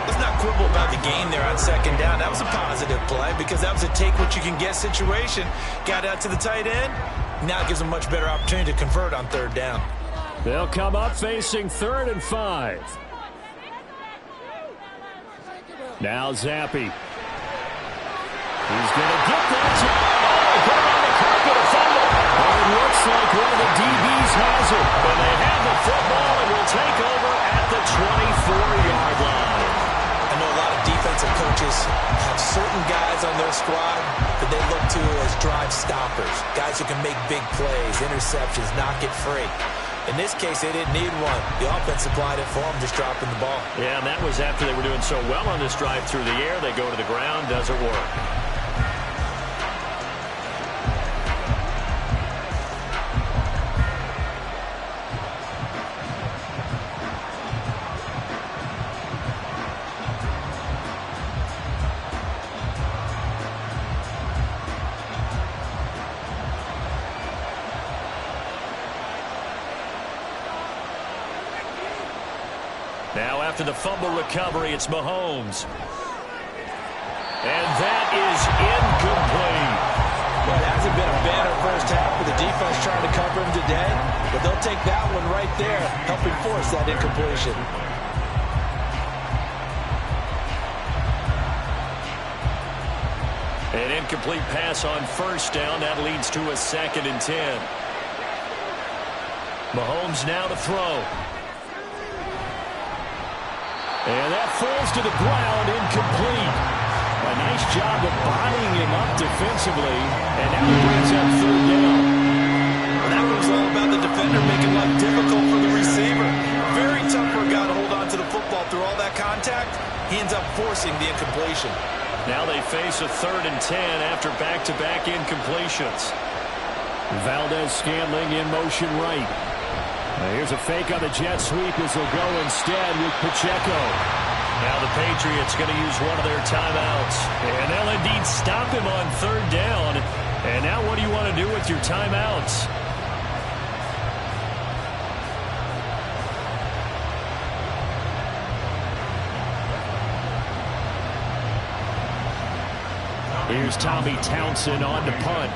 Let's not quibble about the gain there on 2nd down. That was a positive play because that was a take-what-you-can-get situation. Got out to the tight end. Now it gives them a much better opportunity to convert on 3rd down. They'll come up facing 3rd and 5. Now Zappi. He's going to get that time. Put him on the carpet, a fumble. And it looks like one of the DBs has it. But they have the football and will take over at the 24-yard line. I know a lot of defensive coaches have certain guys on their squad that they look to as drive stoppers, guys who can make big plays, interceptions, knock it free. In this case, they didn't need one. The offense supplied it for them, just dropping the ball. Yeah, and that was after they were doing so well on this drive through the air. They go to the ground, doesn't work. Now after the fumble recovery, it's Mahomes. And that is incomplete. Well, it hasn't been a banner first half for the defense trying to cover him today, but they'll take that one right there, helping force that incompletion. An incomplete pass on first down. That leads to a 2nd and 10. Mahomes now to throw. And that falls to the ground, incomplete. A nice job of bodying him up defensively. And now he brings up 3rd down. Well, that was all about the defender making life difficult for the receiver. Very tough for a guy to hold on to the football through all that contact. He ends up forcing the incompletion. Now they face a 3rd and 10 after back-to-back incompletions. Valdez-Scantling in motion right. Now here's a fake on the jet sweep as they'll go instead with Pacheco. Now the Patriots going to use one of their timeouts. And they'll indeed stop him on 3rd down. And now what do you want to do with your timeouts? Here's Tommy Townsend on the punt.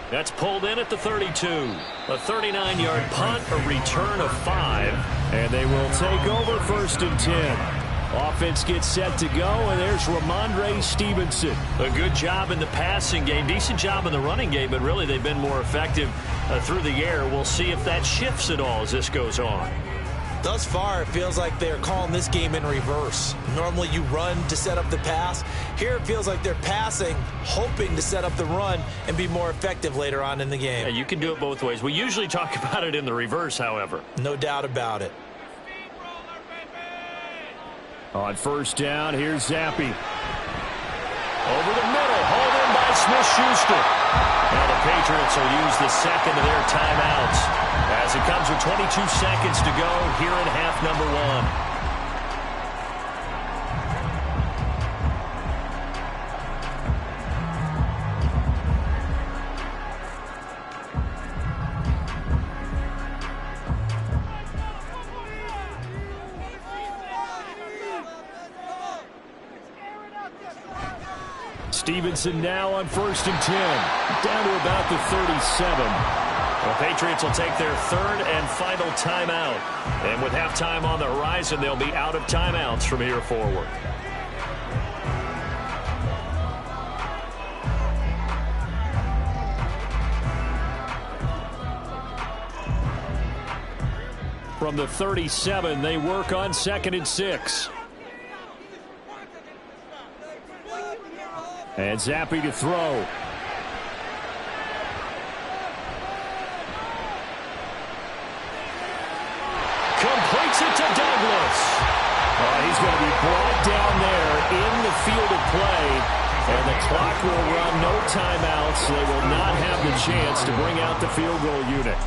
That's pulled in at the 32. A 39-yard punt, a return of 5. And they will take over 1st and 10. Offense gets set to go, and there's Ramondre Stevenson. A good job in the passing game, decent job in the running game, but really they've been more effective through the air. We'll see if that shifts at all as this goes on. Thus far, it feels like they're calling this game in reverse. Normally you run to set up the pass. Here it feels like they're passing, hoping to set up the run and be more effective later on in the game. Yeah, you can do it both ways. We usually talk about it in the reverse, however. No doubt about it. On 1st down, here's Zappi. Over the middle, hauled in by Smith-Schuster. Now the Patriots will use the 2nd of their timeouts as it comes with 22 seconds to go here in half number 1. Stevenson now on 1st and 10. Down to about the 37. The Patriots will take their 3rd and final timeout. And with halftime on the horizon, they'll be out of timeouts from here forward. From the 37, they work on 2nd and 6. And Zappi to throw. Completes it to Douglas. He's going to be brought down there in the field of play. And the clock will run, no timeouts. They will not have the chance to bring out the field goal unit.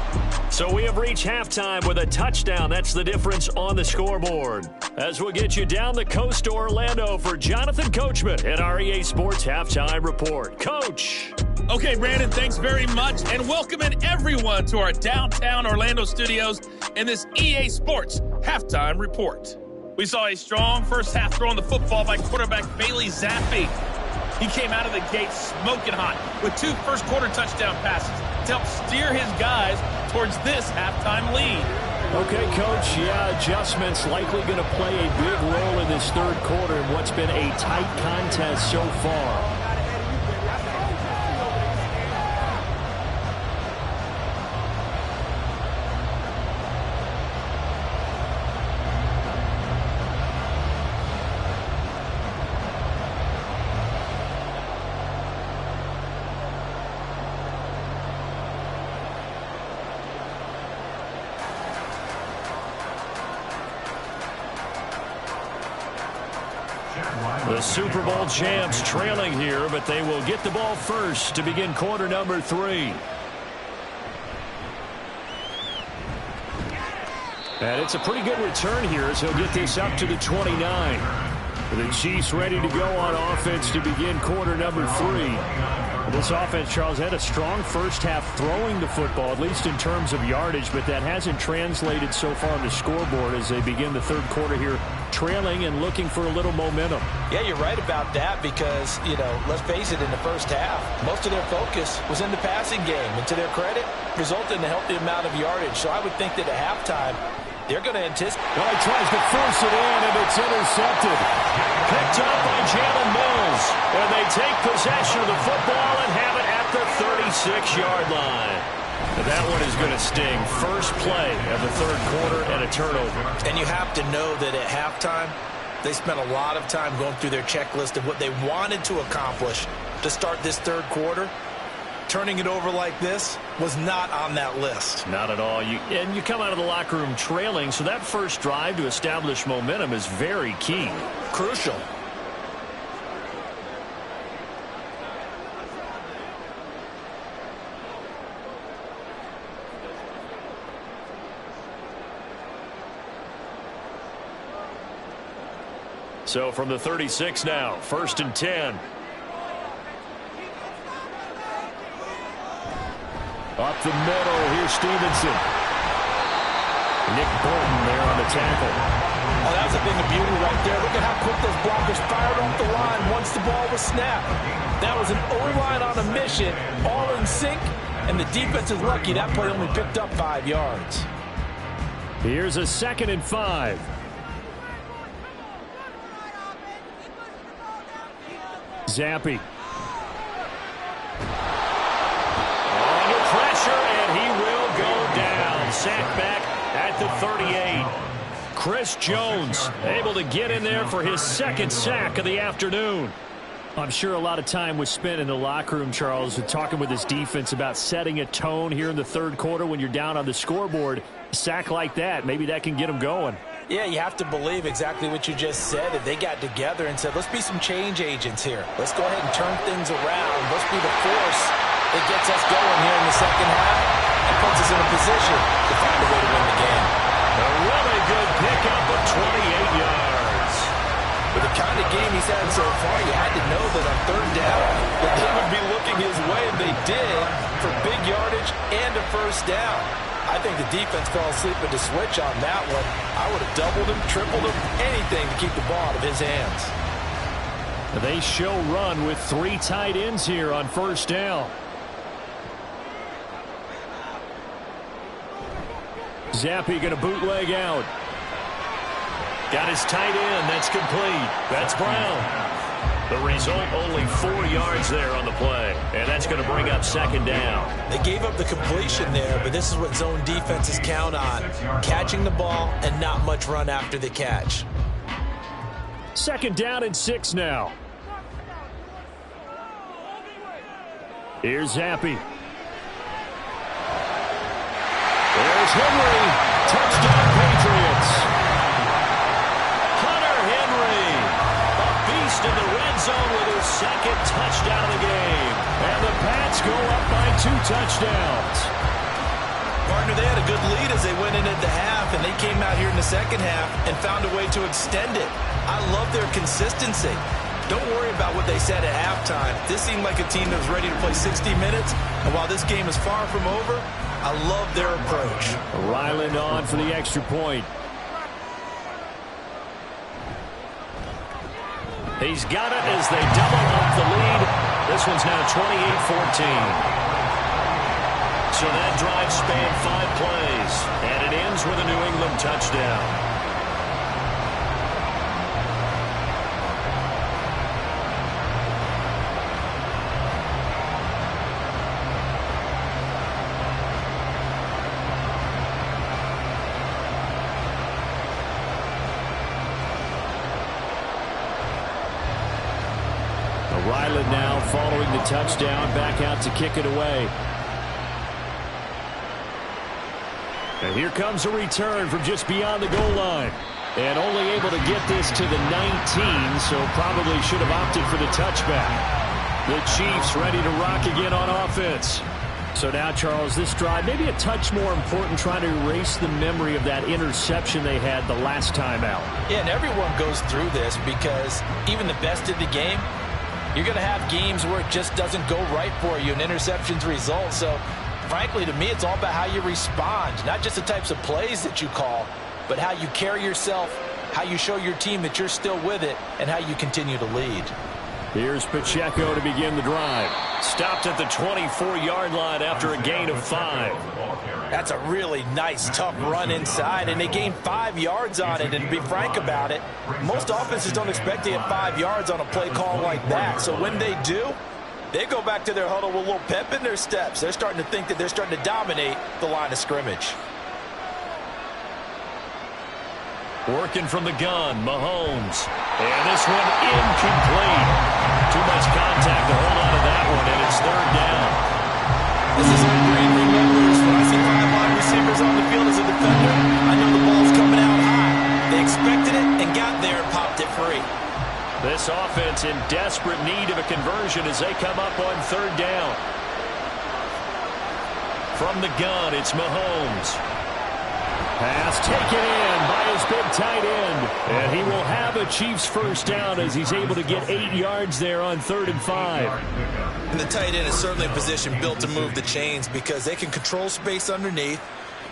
So we have reached halftime with a touchdown. That's the difference on the scoreboard. As we'll get you down the coast to Orlando for Jonathan Coachman at our EA Sports Halftime Report. Coach. Okay, Brandon, thanks very much. And welcoming everyone to our downtown Orlando studios in this EA Sports Halftime Report. We saw a strong first half throw on the football by quarterback Bailey Zappi. He came out of the gate smoking hot with 2 first-quarter touchdown passes to help steer his guys towards this halftime lead. Okay, Coach, yeah, adjustments likely going to play a big role in this 3rd quarter in what's been a tight contest so far. The Super Bowl champs trailing here, but they will get the ball first to begin quarter number 3. And it's a pretty good return here as he'll get this up to the 29. The Chiefs ready to go on offense to begin quarter number 3. This offense, Charles, had a strong first half throwing the football, at least in terms of yardage, but that hasn't translated so far on the scoreboard as they begin the third quarter here, trailing and looking for a little momentum. Yeah, you're right about that because, let's face it, in the first half, most of their focus was in the passing game. And to their credit, resulted in a healthy amount of yardage. So I would think that at halftime, they're going to anticipate. Well, he tries to force it in, and it's intercepted. Picked up by Jalen Mills. And they take possession of the football and have it at the 36-yard line. That one is going to sting. First play of the third quarter and a turnover. And you have to know that at halftime, they spent a lot of time going through their checklist of what they wanted to accomplish to start this third quarter. Turning it over like this was not on that list. Not at all. And you come out of the locker room trailing, so that first drive to establish momentum is very key. Crucial. So from the 36 now, 1st and 10. Up the middle, here's Stevenson. Nick Bolton there on the tackle. Oh, that was a thing of beauty right there. Look at how quick those blockers fired off the line once the ball was snapped. That was an O-line on a mission, all in sync, and the defense is lucky that play only picked up 5 yards. Here's a 2nd and 5. Zampi. And he will go down. Sacked back at the 38. Chris Jones able to get in there for his 2nd sack of the afternoon. I'm sure a lot of time was spent in the locker room, Charles, talking with his defense about setting a tone here in the third quarter when you're down on the scoreboard. A sack like that, maybe that can get them going. Yeah, you have to believe exactly what you just said. That they got together and said, let's be some change agents here. Let's go ahead and turn things around. Let's be the force that gets us going here in the second half and puts us in a position to find a way to win the game. A really good pickup of 28 yards. With the kind of game he's had so far, you had to know that on third down that they would be looking his way, and they did, for big yardage and a first down. I think the defense fell asleep at the switch on that one. I would have doubled him, tripled him, anything to keep the ball out of his hands. They show run with 3 tight ends here on first down. Zampi going to bootleg out. Got his tight end. That's complete. That's Brown. The result, only 4 yards there on the play. And that's going to bring up 2nd down. They gave up the completion there, but this is what zone defenses count on. Catching the ball and not much run after the catch. 2nd down and 6 now. Here's Zampi. There's Henry. Touchdown, Patriots. Hunter Henry, a beast in the red zone with his 2nd touchdown of the game. And the Pats go up by 2 touchdowns. Partner, they had a good lead as they went in at the half, and they came out here in the second half and found a way to extend it. I love their consistency. Don't worry about what they said at halftime. This seemed like a team that was ready to play 60 minutes, and while this game is far from over, I love their approach. Ryland on for the extra point. He's got it as they double up the lead. This one's now 28-14. So that drive spanned 5 plays, and it ends with a New England touchdown. Ryland now following the touchdown, back out to kick it away. And here comes a return from just beyond the goal line. And only able to get this to the 19, so probably should have opted for the touchback. The Chiefs ready to rock again on offense. So now, Charles, this drive, maybe a touch more important, trying to erase the memory of that interception they had the last time out. Yeah, and everyone goes through this because even the best of the game, you're going to have games where it just doesn't go right for you, and interceptions result. So, frankly, to me, it's all about how you respond, not just the types of plays that you call, but how you carry yourself, how you show your team that you're still with it, and how you continue to lead. Here's Pacheco to begin the drive. Stopped at the 24-yard line after a gain of 5. That's a really nice, tough run inside, and they gained 5 yards on it. And to be frank about it, most offenses don't expect to get 5 yards on a play call like that. So when they do, they go back to their huddle with a little pep in their steps. They're starting to think that they're starting to dominate the line of scrimmage. Working from the gun, Mahomes. And this one incomplete. Too much contact to hold on to that one, and it's 3rd down. This is what Green remembers. When I see 5 wide receivers on the field as a defender, I know the ball's coming out high. They expected it and got there and popped it free. This offense in desperate need of a conversion as they come up on 3rd down. From the gun, it's Mahomes. Pass taken in by his big tight end. And he will have a Chiefs first down as he's able to get 8 yards there on 3rd and 5. And the tight end is certainly a position built to move the chains because they can control space underneath.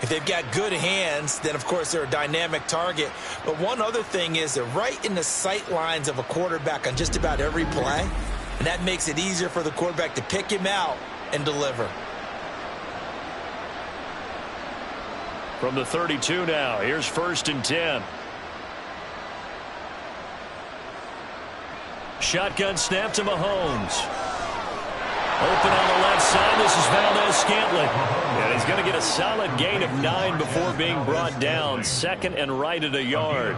If they've got good hands, then, of course, they're a dynamic target. But one other thing is they're right in the sight lines of a quarterback on just about every play. And that makes it easier for the quarterback to pick him out and deliver. From the 32 now, here's 1st and 10. Shotgun snap to Mahomes. Open on the left side, this is Valdez-Scantling. And he's going to get a solid gain of 9 before being brought down. 2nd and right at a yard.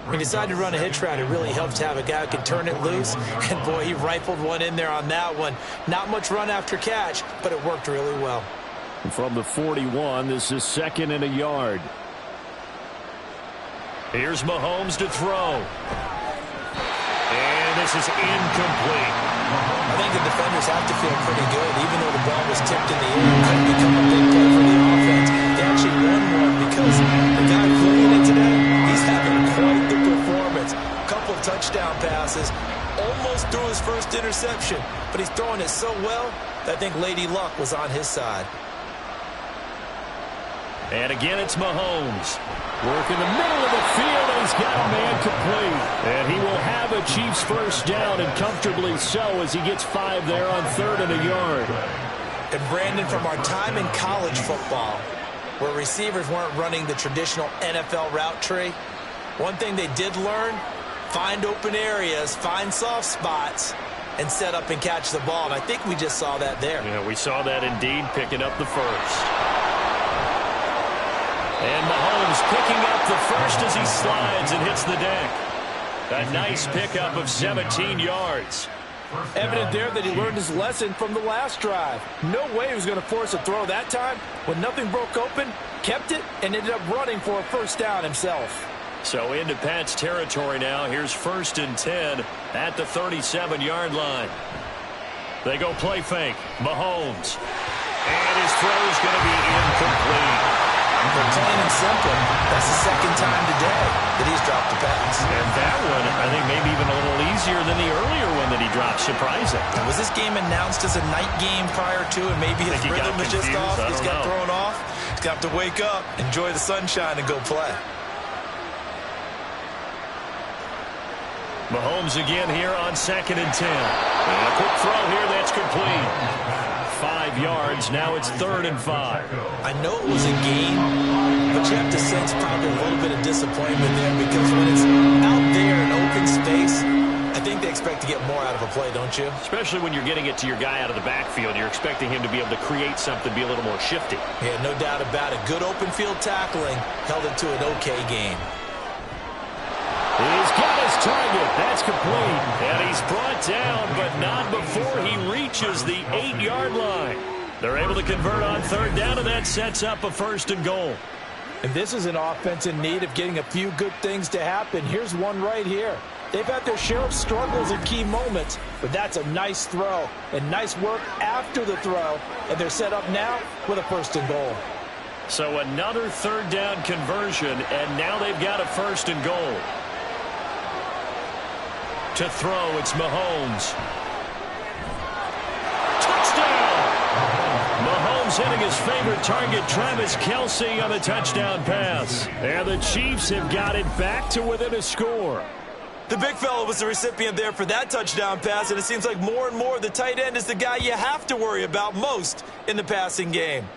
When he decided to run a hitch route, it really helps to have a guy who can turn it loose. And, boy, he rifled one in there on that one. Not much run after catch, but it worked really well. From the 41, this is 2nd and a yard. Here's Mahomes to throw. And this is incomplete. I think the defenders have to feel pretty good. Even though the ball was tipped in the air, it could become a big play for the offense. They actually won one because the guy playing it today, he's having quite the performance. A couple of touchdown passes. Almost threw his first interception, but he's throwing it so well that I think Lady Luck was on his side. And again, it's Mahomes. Work in the middle of the field, and he's got a man complete. And he will have a Chiefs first down, and comfortably so, as he gets 5 there on 3rd and a yard. And Brandon, from our time in college football, where receivers weren't running the traditional NFL route tree, one thing they did learn, find open areas, find soft spots, and set up and catch the ball. And I think we just saw that there. Yeah, we saw that indeed, picking up the first. And Mahomes picking up the first as he slides and hits the deck. A nice pickup of 17 yards. Evident there that he learned his lesson from the last drive. No way he was going to force a throw that time. When nothing broke open, kept it, and ended up running for a first down himself. So into Pat's territory now. Here's 1st and 10 at the 37-yard line. They go play fake. Mahomes. And his throw's going to be incomplete. For plain and simple, that's the 2nd time today that he's dropped the pass. And that one, I think, maybe even a little easier than the earlier one that he dropped. Surprising. And was this game announced as a night game prior to, and maybe his rhythm was just off? He's got thrown off. He's got to wake up, enjoy the sunshine, and go play. Mahomes again here on 2nd and 10. And a quick throw here that's complete. 5 yards. Now it's 3rd and 5. I know it was a gain, but you have to sense probably a little bit of disappointment there because when it's out there in open space, I think they expect to get more out of a play, don't you? Especially when you're getting it to your guy out of the backfield. You're expecting him to be able to create something, be a little more shifty. Yeah, no doubt about it. Good open field tackling held it to an okay game. He's got his target. That's complete. And he's brought down, but not before he reaches the 8-yard line. They're able to convert on 3rd down, and that sets up a 1st and goal. And this is an offense in need of getting a few good things to happen. Here's one right here. They've had their share of struggles in key moments, but that's a nice throw and nice work after the throw, and they're set up now with a 1st and goal. So another 3rd down conversion, and now they've got a 1st and goal. To throw, it's Mahomes. Touchdown! Mahomes hitting his favorite target, Travis Kelce, on the touchdown pass. And the Chiefs have got it back to within a score. The big fella was the recipient there for that touchdown pass, and it seems like more and more the tight end is the guy you have to worry about most in the passing game.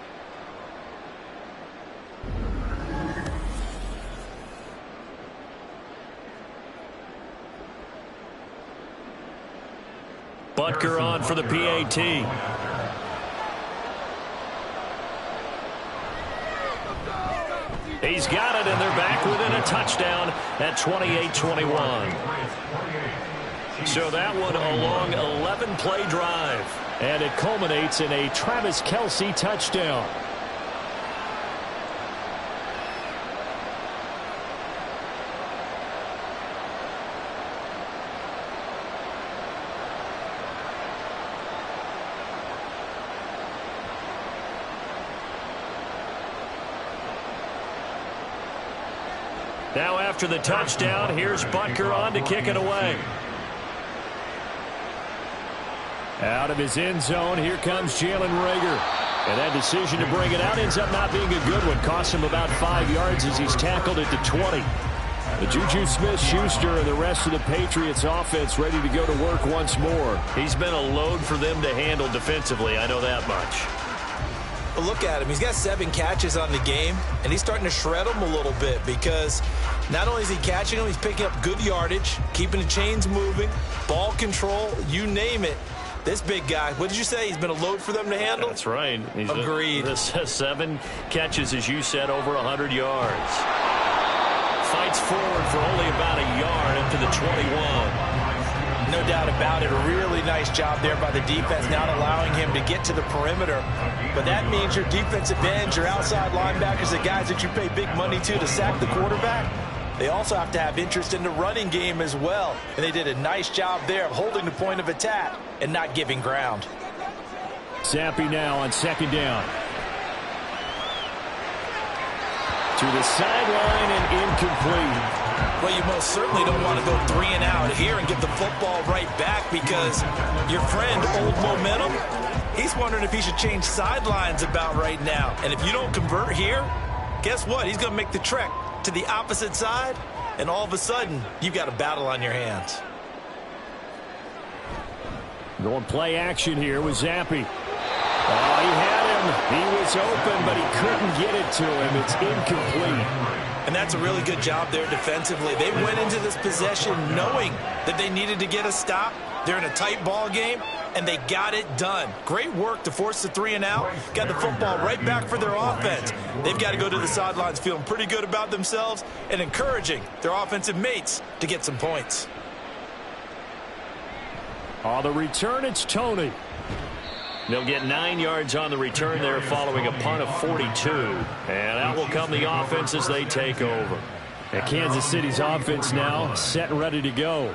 Butker on for the PAT. He's got it, and they're back within a touchdown at 28-21. So that one a long 11-play drive. And it culminates in a Travis Kelce touchdown. Now after the touchdown, here's Butker on to kick it away. Out of his end zone, here comes Jalen Reagor. And that decision to bring it out ends up not being a good one. Cost him about 5 yards as he's tackled it to 20. The Juju Smith-Schuster and the rest of the Patriots offense ready to go to work once more. He's been a load for them to handle defensively, I know that much. But look at him. He's got 7 catches on the game, and he's starting to shred them a little bit because not only is he catching them, he's picking up good yardage, keeping the chains moving, ball control, you name it. This big guy, what did you say? He's been a load for them to handle? That's right. Agreed. 7 catches, as you said, over 100 yards. Fights forward for only about a yard up to the 21. No doubt about it. A really nice job there by the defense, not allowing him to get to the perimeter. But that means your defensive ends, your outside linebackers, the guys that you pay big money to sack the quarterback, they also have to have interest in the running game as well. And they did a nice job there of holding the point of attack and not giving ground. Zappi now on 2nd down. To the sideline and incomplete. Well, you most certainly don't want to go 3 and out here and get the football right back because your friend, Old Momentum, he's wondering if he should change sidelines about right now. And if you don't convert here, guess what? He's going to make the trek to the opposite side, and all of a sudden, you've got a battle on your hands. Going play action here with Zappi. Oh, he had him. He was open, but he couldn't get it to him. It's incomplete. And that's a really good job there defensively. They went into this possession knowing that they needed to get a stop. They're in a tight ball game, and they got it done. Great work to force the 3 and out. Got the football right back for their offense. They've got to go to the sidelines feeling pretty good about themselves and encouraging their offensive mates to get some points. On the return, it's Tony. They'll get 9 yards on the return there following a punt of 42. And out will come the offense as they take over. And Kansas City's offense now set and ready to go.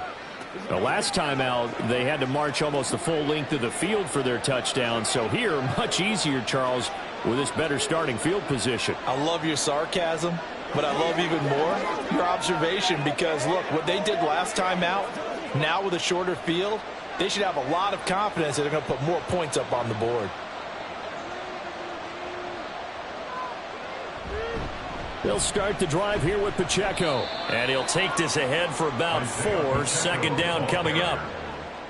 The last time out, they had to march almost the full length of the field for their touchdown. So here, much easier, Charles, with this better starting field position. I love your sarcasm, but I love even more your observation because, look, what they did last time out, now with a shorter field, they should have a lot of confidence that they're going to put more points up on the board. They'll start the drive here with Pacheco. And he'll take this ahead for about 4. 2nd down coming up.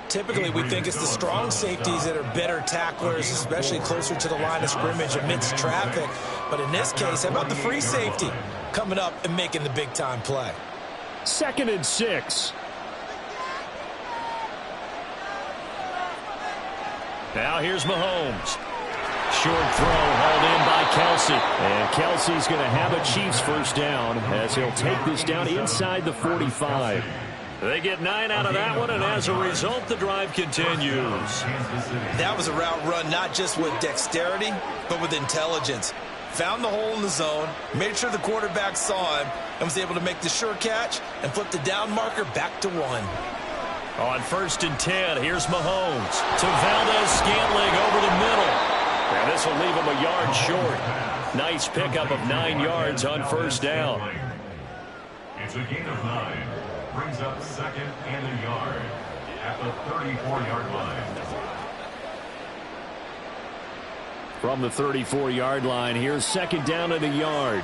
Typically, we think it's the strong safeties that are better tacklers, especially closer to the line of scrimmage amidst traffic. But in this case, how about the free safety coming up and making the big-time play? 2nd and 6. Now here's Mahomes. Short throw hauled in by Kelce. And Kelce's going to have a Chiefs 1st down as he'll take this down inside the 45. They get 9 out of that one, and as a result, the drive continues. That was a route run not just with dexterity, but with intelligence. found the hole in the zone, made sure the quarterback saw him, and was able to make the sure catch and flip the down marker back to 1. On 1st and 10, here's Mahomes to Valdez-Scantling over the middle. And this will leave him a yard short. Nice pickup of 9 yards on 1st down. It's a gain of 9. Brings up 2nd and a yard at the 34-yard line. From the 34-yard line, here's 2nd down and a yard.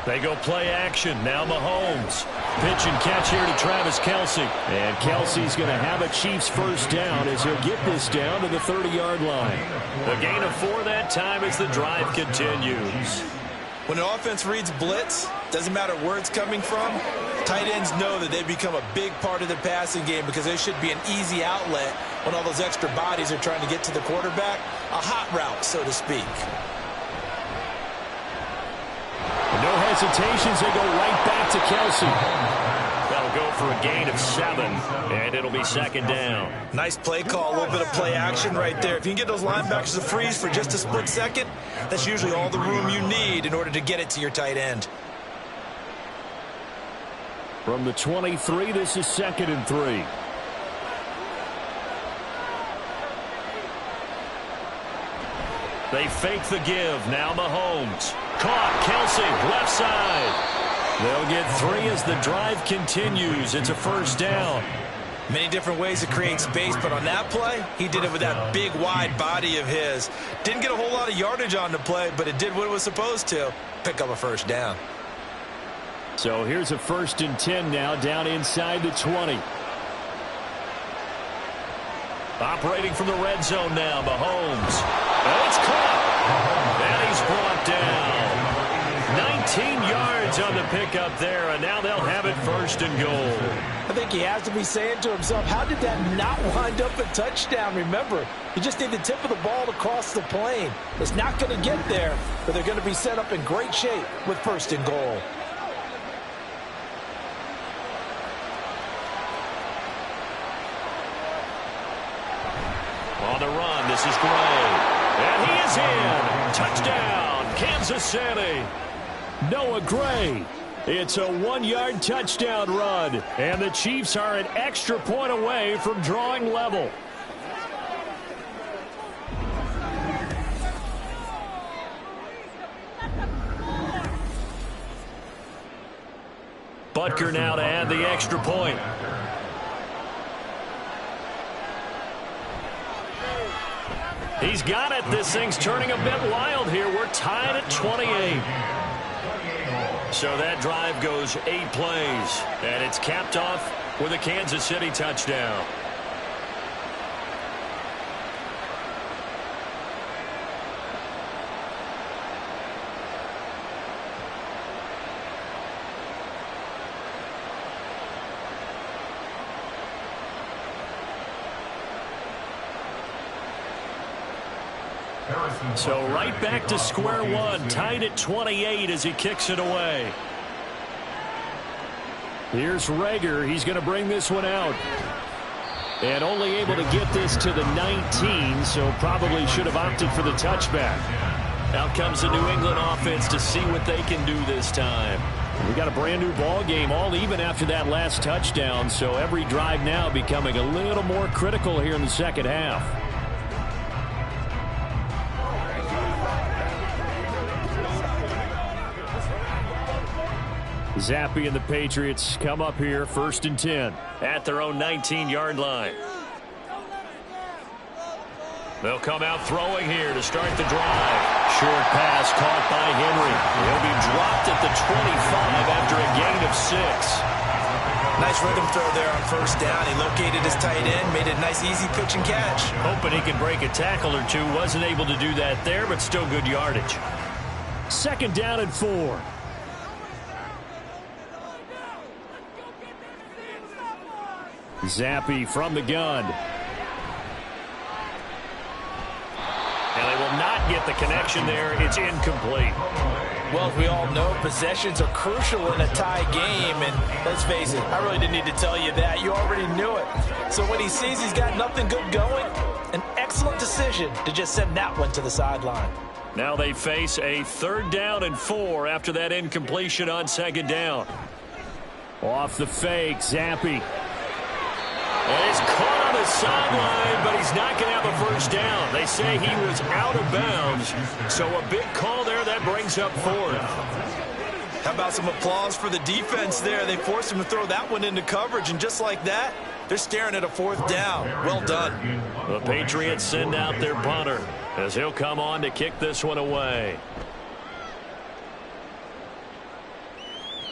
They go play action. Now Mahomes. Pitch and catch here to Travis Kelce. And Kelce's going to have a Chiefs 1st down as he'll get this down to the 30-yard line. A gain of 4 that time as the drive continues. When an offense reads blitz, doesn't matter where it's coming from, tight ends know that they become a big part of the passing game because they should be an easy outlet when all those extra bodies are trying to get to the quarterback. A hot route, so to speak. No hesitations, they go right back to Kelce. That'll go for a gain of 7, and it'll be 2nd down. Nice play call, a little bit of play action right there. If you can get those linebackers to freeze for just a split second, that's usually all the room you need in order to get it to your tight end. From the 23, this is 2nd and 3. They fake the give. Now Mahomes. Caught. Kelce, left side. They'll get 3 as the drive continues. It's a 1st down. Many different ways to create space, but on that play, he did it with that big, wide body of his. Didn't get a whole lot of yardage on the play, but it did what it was supposed to. Pick up a 1st down. So here's a 1st and 10 now, down inside the 20. Operating from the red zone now, Mahomes. Oh, it's caught. And he's brought down. 19 yards on the pickup there, and now they'll have it 1st and goal. I think he has to be saying to himself, how did that not wind up a touchdown? Remember, you just need the tip of the ball to cross the plane. It's not going to get there, but they're going to be set up in great shape with 1st and goal. On the run, this is Gray. And he is in. Touchdown, Kansas City. Noah Gray. It's a 1-yard touchdown run. And the Chiefs are an extra point away from drawing level. Butker now to add the extra point. He's got it. This thing's turning a bit wild here. We're tied at 28. So that drive goes 8 plays, and it's capped off with a Kansas City touchdown. So right back to square one, tied at 28 as he kicks it away. Here's Rager. He's going to bring this one out. And only able to get this to the 19, so probably should have opted for the touchback. Out comes the New England offense to see what they can do this time. We got a brand new ball game, all even after that last touchdown, so every drive now becoming a little more critical here in the second half. Zappe and the Patriots come up here, 1st and 10. At their own 19-yard line. They'll come out throwing here to start the drive. Short pass caught by Henry. He'll be dropped at the 25 after a gain of 6. Nice rhythm throw there on 1st down. He located his tight end, made it a nice, easy pitch and catch. Hoping he could break a tackle or two. Wasn't able to do that there, but still good yardage. 2nd down and 4. Zappe from the gun. And they will not get the connection there. It's incomplete. Well, as we all know, possessions are crucial in a tie game, and let's face it, I really didn't need to tell you that. You already knew it. So when he sees he's got nothing good going, an excellent decision to just send that one to the sideline. Now they face a 3rd down and 4 after that incompletion on 2nd down. Off the fake, Zampi. And he's caught on the sideline, but he's not going to have a 1st down. They say he was out of bounds, so a big call there that brings up 4th. How about some applause for the defense there? They forced him to throw that one into coverage, and just like that, they're staring at a 4th down. Well done. The Patriots send out their punter as he'll come on to kick this one away.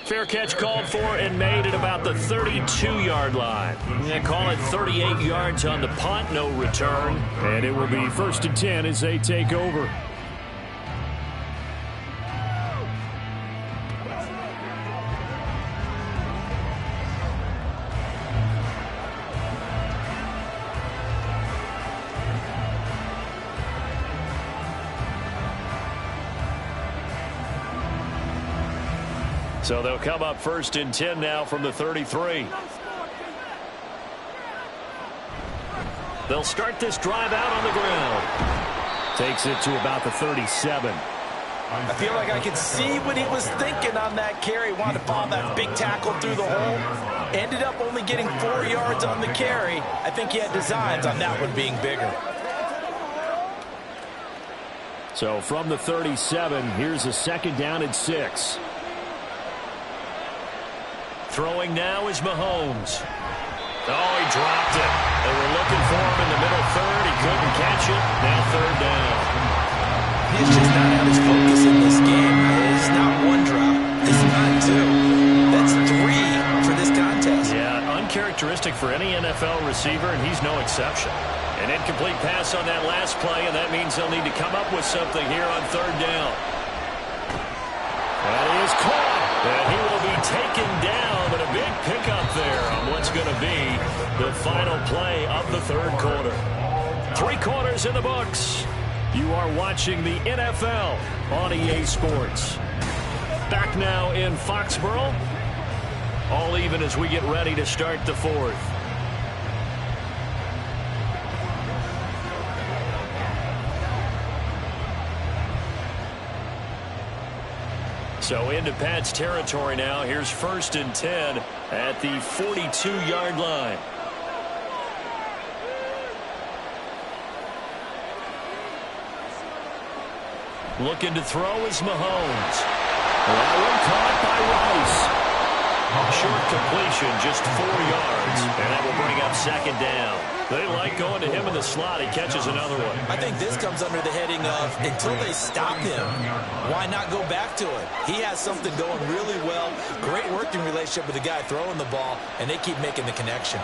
Fair catch called for and made at about the 32-yard line. They call it 38 yards on the punt, no return. And it will be 1st and 10 as they take over. So they'll come up 1st and 10 now from the 33. They'll start this drive out on the ground. Takes it to about the 37. I feel like I could see what he was thinking on that carry. Wanted to follow that big tackle through the hole. Ended up only getting 4 yards on the carry. I think he had designs on that one being bigger. So from the 37, here's a 2nd down and 6. Throwing now is Mahomes. Oh, he dropped it. They were looking for him in the middle 3rd. He couldn't catch it. Now 3rd down. He's just not out his focus in this game. It's not 1 drop. It's not 2. That's 3 for this contest. Yeah, uncharacteristic for any NFL receiver, and he's no exception. An incomplete pass on that last play, and that means they'll need to come up with something here on 3rd down. That is caught. And he will be taken down, but a big pickup there on what's going to be the final play of the 3rd quarter. 3 quarters in the books. You are watching the NFL on EA Sports. Back now in Foxborough. All even as we get ready to start the 4th. So into Pat's territory now. Here's 1st and 10 at the 42-yard line. Looking to throw is Mahomes. That one caught by Rice. Short completion, just 4 yards, and that will bring up 2nd down. They like going to him in the slot. He catches another one. I think this comes under the heading of until they stop him, why not go back to it? He has something going really well. Great working relationship with the guy throwing the ball, and they keep making the connection.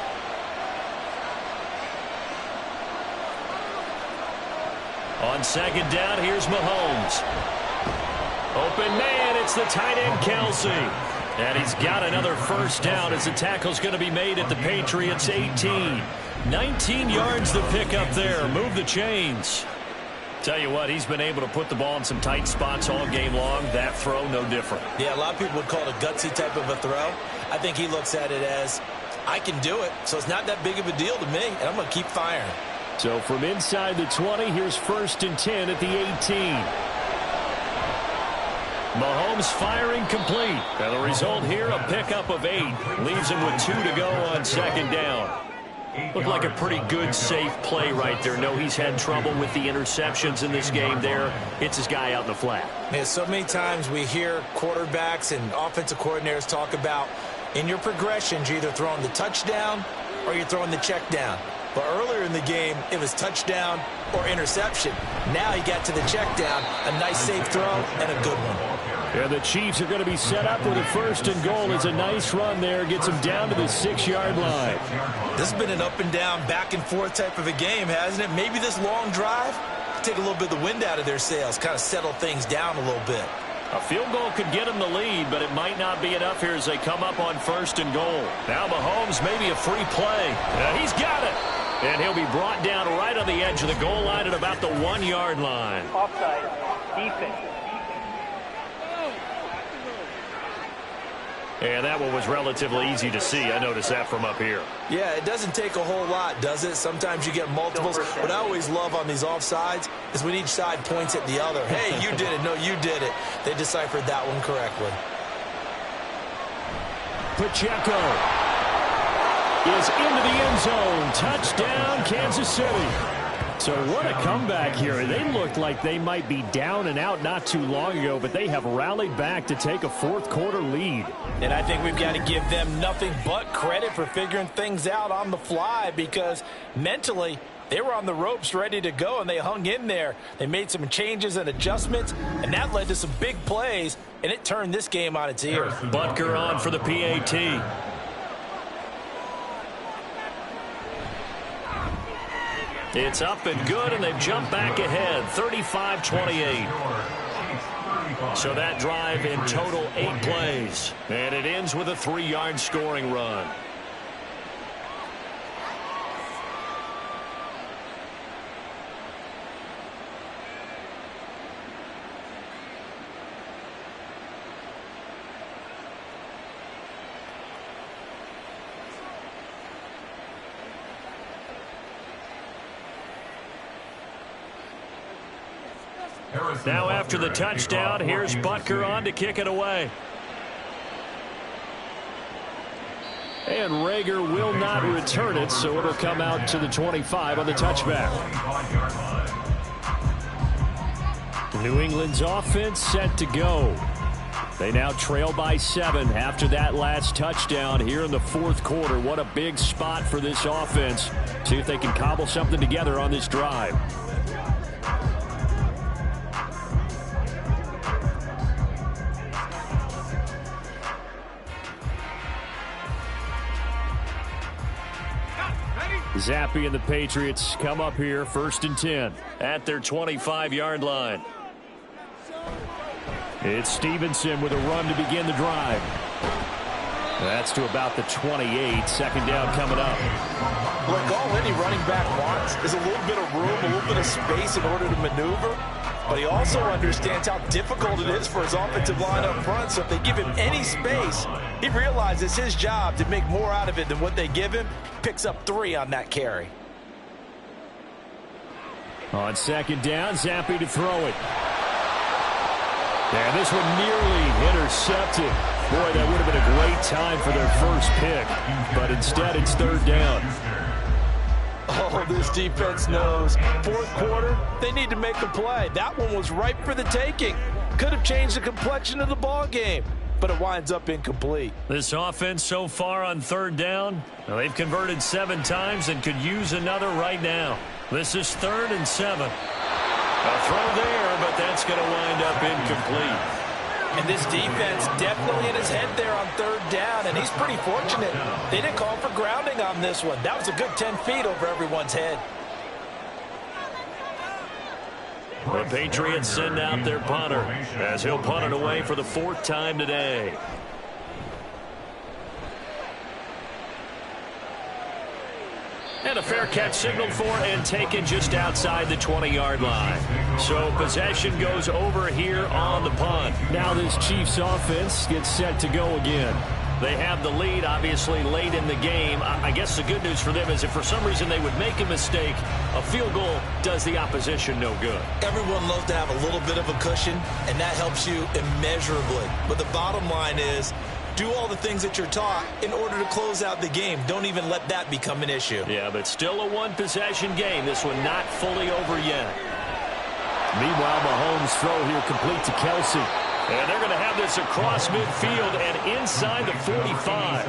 On 2nd down, here's Mahomes. Open man, it's the tight end, Kelsey. And he's got another 1st down as the tackle's going to be made at the Patriots 18. 19 yards to pick up there. Move the chains. Tell you what, he's been able to put the ball in some tight spots all game long. That throw, no different. Yeah, a lot of people would call it a gutsy type of a throw. I think he looks at it as, I can do it, so it's not that big of a deal to me, and I'm going to keep firing. So from inside the 20, here's 1st and 10 at the 18. Mahomes firing complete. And the result here, a pickup of 8. Leaves him with 2 to go on 2nd down. Looked like a pretty good, safe play right there. No, he's had trouble with the interceptions in this game there. Hits his guy out in the flat. Yeah, so many times we hear quarterbacks and offensive coordinators talk about in your progressions, you're either throwing the touchdown or you're throwing the check down. But earlier in the game, it was touchdown or interception. Now he got to the check down, a nice safe throw, and a good one. Yeah, the Chiefs are going to be set up with a 1st and goal. It's a nice run there. Gets them down to the 6-yard line. This has been an up and down, back and forth type of a game, hasn't it? Maybe this long drive take a little bit of the wind out of their sails, kind of settle things down a little bit. A field goal could get him the lead, but it might not be enough here as they come up on 1st and goal. Now Mahomes, maybe a free play. He's got it. And he'll be brought down right on the edge of the goal line at about the 1-yard line. Offside. Defense. And that one was relatively easy to see. I noticed that from up here. Yeah, it doesn't take a whole lot, does it? Sometimes you get multiples. What I always love on these offsides is when each side points at the other. Hey, you did it. No, you did it. They deciphered that one correctly. Pacheco is into the end zone. Touchdown, Kansas City. So what a comeback here. They looked like they might be down and out not too long ago, but they have rallied back to take a fourth-quarter lead. And I think we've got to give them nothing but credit for figuring things out on the fly, because mentally they were on the ropes ready to go, and they hung in there. They made some changes and adjustments, and that led to some big plays, and it turned this game on its ear. Butker on for the PAT. It's up and good, and they've jumped back ahead, 35-28. So that drive in total 8 plays. And it ends with a 3-yard scoring run. Now after the touchdown, here's Butker on to kick it away. And Rager will not return it, so it'll come out to the 25 on the touchback. New England's offense set to go. They now trail by 7 after that last touchdown here in the fourth quarter. What a big spot for this offense. See if they can cobble something together on this drive. Zappi and the Patriots come up here 1st and 10 at their 25-yard line. It's Stevenson with a run to begin the drive. That's to about the 28. Second down coming up. Like all any running back wants is a little bit of room, a little bit of space in order to maneuver. But he also understands how difficult it is for his offensive line up front. So if they give him any space, he realizes his job to make more out of it than what they give him. Picks up 3 on that carry. On second down, Zappi to throw it. And this one nearly intercepted. Boy, that would have been a great time for their first pick. But instead, it's 3rd down. Oh, this defense knows. Fourth quarter, they need to make a play. That one was ripe for the taking. Could have changed the complexion of the ball game, but it winds up incomplete. This offense so far on 3rd down, well, they've converted 7 times and could use another right now. This is 3rd and 7. A throw there, but that's going to wind up incomplete. And this defense definitely in his head there on 3rd down, and he's pretty fortunate. They didn't call for grounding on this one. That was a good 10 feet over everyone's head. The Patriots send out their punter as he'll punt it away for the 4th time today. And a fair catch signaled for and taken just outside the 20-yard line. So possession goes over here on the punt. Now this Chiefs offense gets set to go again. They have the lead, obviously, late in the game. I guess the good news for them is if for some reason they would make a mistake, a field goal does the opposition no good. Everyone loves to have a little bit of a cushion, and that helps you immeasurably. But the bottom line is, do all the things that you're taught in order to close out the game. Don't even let that become an issue. Yeah, but still a one-possession game. This one not fully over yet. Meanwhile, Mahomes' throw here complete to Kelsey. And they're going to have this across midfield and inside the 45.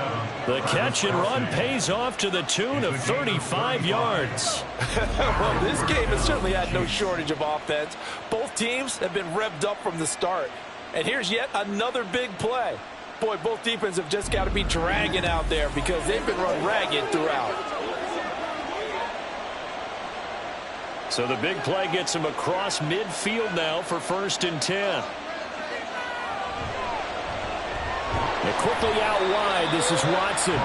The catch and run pays off to the tune of 35 yards. Well, this game has certainly had no shortage of offense. Both teams have been revved up from the start. And here's yet another big play. Boy, both defenses have just got to be dragging out there because they've been run ragged throughout. So the big play gets him across midfield now for 1st and 10. And quickly out wide, this is Watson.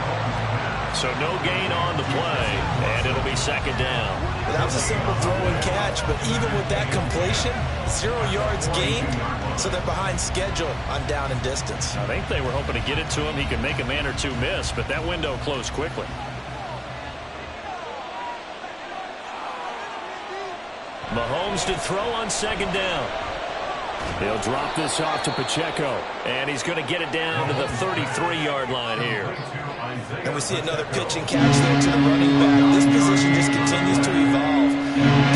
So no gain on the play, and it'll be second down. That was a simple throw and catch, but even with that completion, 0 yards gained, so they're behind schedule on down and distance. I think they were hoping to get it to him. He could make a man or two miss, but that window closed quickly. Mahomes to throw on second down. He'll drop this off to Pacheco. And he's going to get it down to the 33-yard line here. And we see another pitch and catch there to the running back. This position just continues to evolve.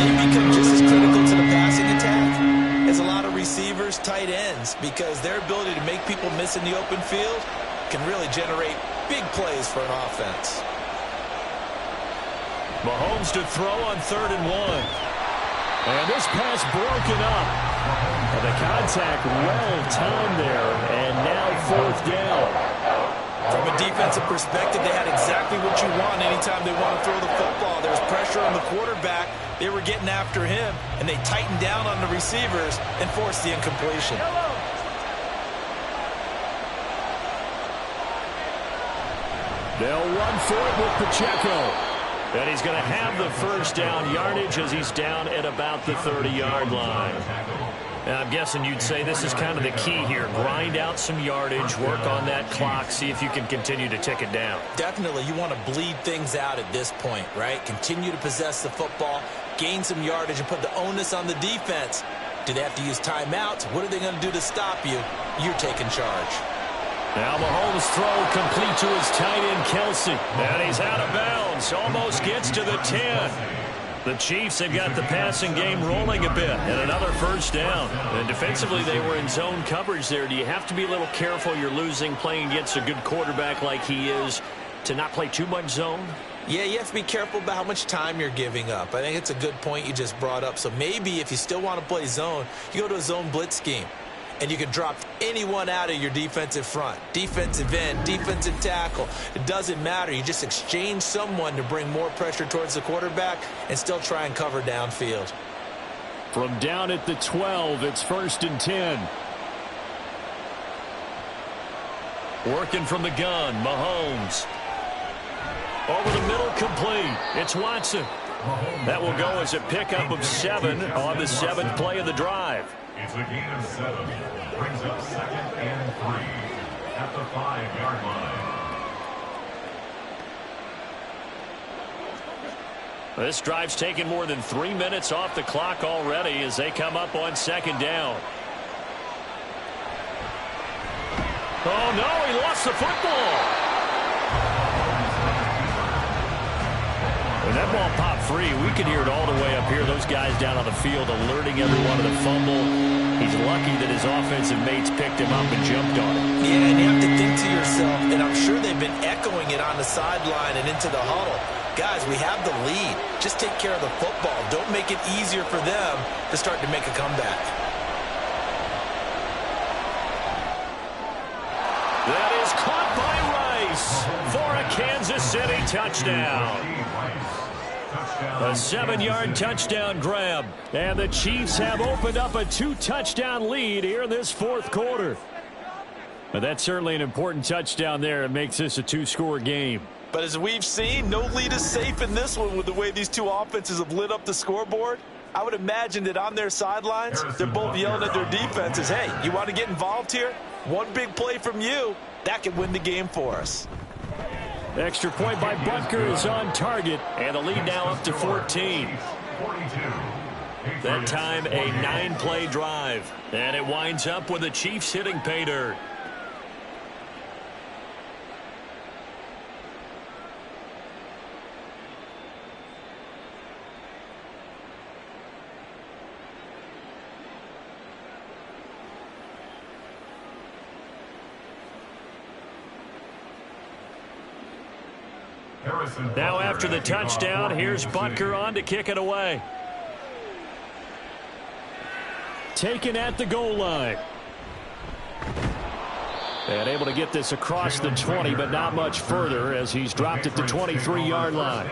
They become just as critical to the passing attack as a lot of receivers, tight ends, because their ability to make people miss in the open field can really generate big plays for an offense. Mahomes to throw on 3rd and 1. And this pass broken up. And the contact well timed there, and now 4th down. From a defensive perspective, they had exactly what you want anytime they want to throw the football. There's pressure on the quarterback. They were getting after him, and they tightened down on the receivers and forced the incompletion. They'll run for it with Pacheco. And he's going to have the first down yardage as he's down at about the 30-yard line. And I'm guessing you'd say this is kind of the key here. Grind out some yardage, work on that clock, see if you can continue to tick it down. Definitely, you want to bleed things out at this point, right? Continue to possess the football, gain some yardage, and put the onus on the defense. Do they have to use timeouts? What are they going to do to stop you? You're taking charge. Now Mahomes' throw complete to his tight end, Kelsey. And he's out of bounds. Almost gets to the 10. The Chiefs have got the passing game rolling a bit. And another first down. And defensively, they were in zone coverage there. Do you have to be a little careful you're losing playing against a good quarterback like he is to not play too much zone? Yeah, you have to be careful about how much time you're giving up. I think it's a good point you just brought up. So maybe if you still want to play zone, you go to a zone blitz scheme. And you can drop anyone out of your defensive front. Defensive end, defensive tackle. It doesn't matter. You just exchange someone to bring more pressure towards the quarterback and still try and cover downfield. From down at the 12, it's 1st and 10. Working from the gun, Mahomes. Over the middle, complete. It's Watson. That will go as a pickup of 7 on the 7th play of the drive. It's a gain of 7. Brings up 2nd and 3 at the 5-yard line. This drive's taken more than 3 minutes off the clock already as they come up on 2nd down. Oh, no, he lost the football. When that ball popped free, we could hear it all the way up here. Those guys down on the field alerting everyone of the fumble. He's lucky that his offensive mates picked him up and jumped on him. Yeah, and you have to think to yourself, and I'm sure they've been echoing it on the sideline and into the huddle. Guys, we have the lead. Just take care of the football. Don't make it easier for them to start to make a comeback. That is caught by Rice for a Kansas City touchdown. A 7-yard touchdown grab. And the Chiefs have opened up a 2-touchdown lead here in this 4th quarter. But that's certainly an important touchdown there. It makes this a 2-score game. But as we've seen, no lead is safe in this one with the way these two offenses have lit up the scoreboard. I would imagine that on their sidelines, they're both yelling at their defenses, hey, you want to get involved here? One big play from you, that can win the game for us. Extra point by Butker is on target. And the lead now up to 14. That time a 9-play drive. And it winds up with the Chiefs hitting pay dirt. Now after the touchdown, here's Butker on to kick it away. Taken at the goal line. And able to get this across the 20, but not much further as he's dropped at the 23-yard line.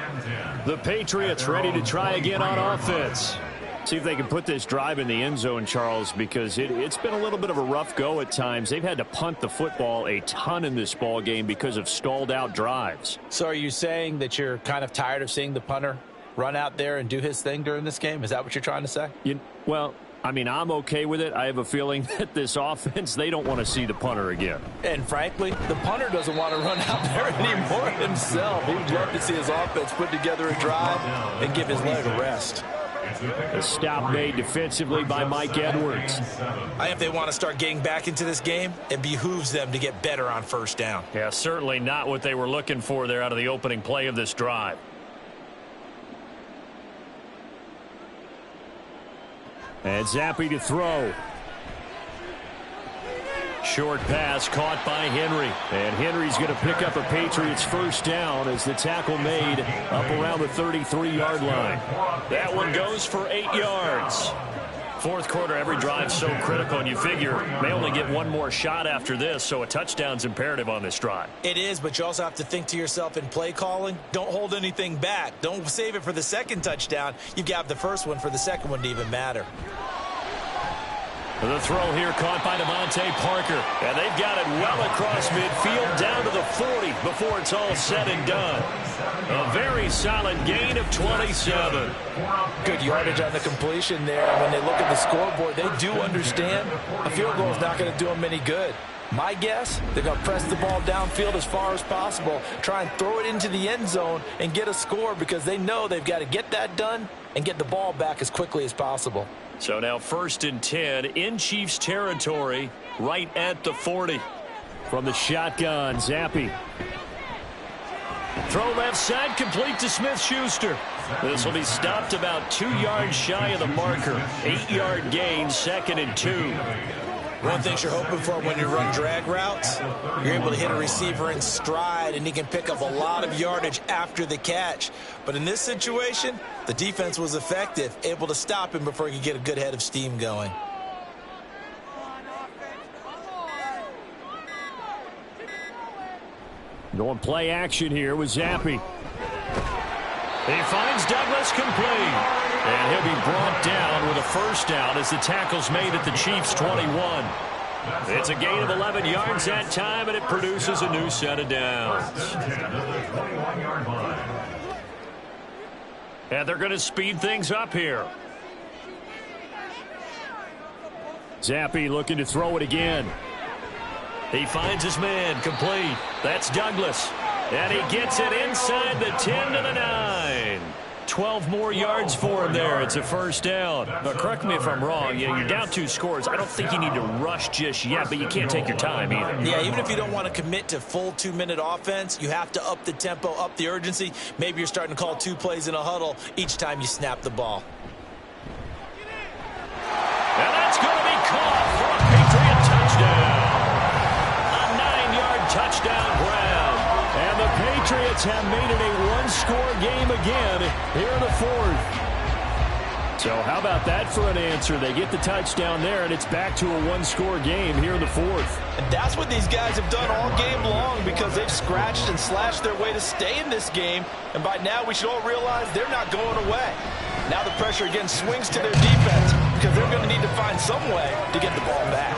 The Patriots ready to try again on offense. See if they can put this drive in the end zone, Charles, because it's been a little bit of a rough go at times. They've had to punt the football a ton in this ball game because of stalled out drives. So are you saying that you're kind of tired of seeing the punter run out there and do his thing during this game? Is that what you're trying to say? Well, I mean, I'm okay with it. I have a feeling that this offense, they don't want to see the punter again. And frankly, the punter doesn't want to run out there anymore himself. He would love to see his offense put together a drive and give his leg a rest. A stop made defensively by Mike Edwards. I think if they want to start getting back into this game, it behooves them to get better on first down. Yeah, certainly not what they were looking for there out of the opening play of this drive. And Zappi to throw. Short pass caught by Henry. And Henry's going to pick up a Patriots first down as the tackle made up around the 33-yard line. That one goes for 8 yards. Fourth quarter, every drive's so critical, and you figure they only get one more shot after this, so a touchdown's imperative on this drive. It is, but you also have to think to yourself in play calling, don't hold anything back. Don't save it for the second touchdown. You've got the first one for the second one to even matter. The throw here caught by Devontae Parker. And they've got it well across midfield down to the 40 before it's all said and done. A very solid gain of 27. Good yardage on the completion there. When they look at the scoreboard, they do understand a field goal is not going to do them any good. My guess, they're going to press the ball downfield as far as possible, try and throw it into the end zone and get a score because they know they've got to get that done and get the ball back as quickly as possible. So now 1st and 10 in Chiefs territory right at the 40. From the shotgun, Zappi. Throw left side, complete to Smith-Schuster. This will be stopped about 2 yards shy of the marker. 8-yard gain, 2nd and 2. One thing you're hoping for when you run drag routes, you're able to hit a receiver in stride, and he can pick up a lot of yardage after the catch. But in this situation, the defense was effective, able to stop him before he could get a good head of steam going. Going play action here with Zappi. He finds Douglas complete. And he'll be brought down with a first down as the tackle's made at the Chiefs' 21. It's a gain of 11 yards that time, and it produces a new set of downs. And they're going to speed things up here. Zappi looking to throw it again. He finds his man complete. That's Douglas. And he gets it inside the 10 to the 9. 12 more yards for him there. It's a first down. Now, correct me if I'm wrong. You're down 2 scores. I don't think you need to rush just yet, but you can't take your time either. Yeah, even if you don't want to commit to full 2-minute offense, you have to up the tempo, up the urgency. Maybe you're starting to call 2 plays in a huddle each time you snap the ball. And that's going to be caught for a Patriot touchdown. A 9-yard touchdown grab. And the Patriots have made it a 1-score game again here in the 4th. So how about that for an answer? They get the touchdown there, and it's back to a 1-score game here in the 4th. And that's what these guys have done all game long because they've scratched and slashed their way to stay in this game. And by now, we should all realize they're not going away. Now the pressure again swings to their defense because they're going to need to find some way to get the ball back.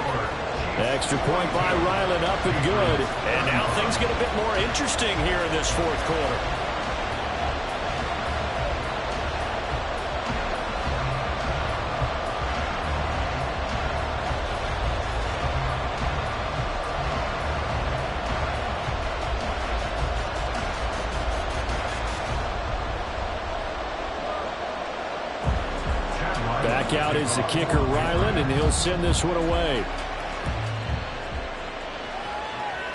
Extra point by Ryland, up and good. And now things get a bit more interesting here in this 4th quarter. Back out is the kicker, Ryland, and he'll send this one away.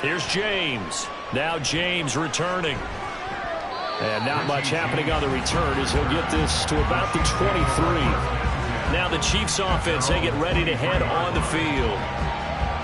Here's James. Now James returning. And not much happening on the return as he'll get this to about the 23. Now the Chiefs offense, they get ready to head on the field.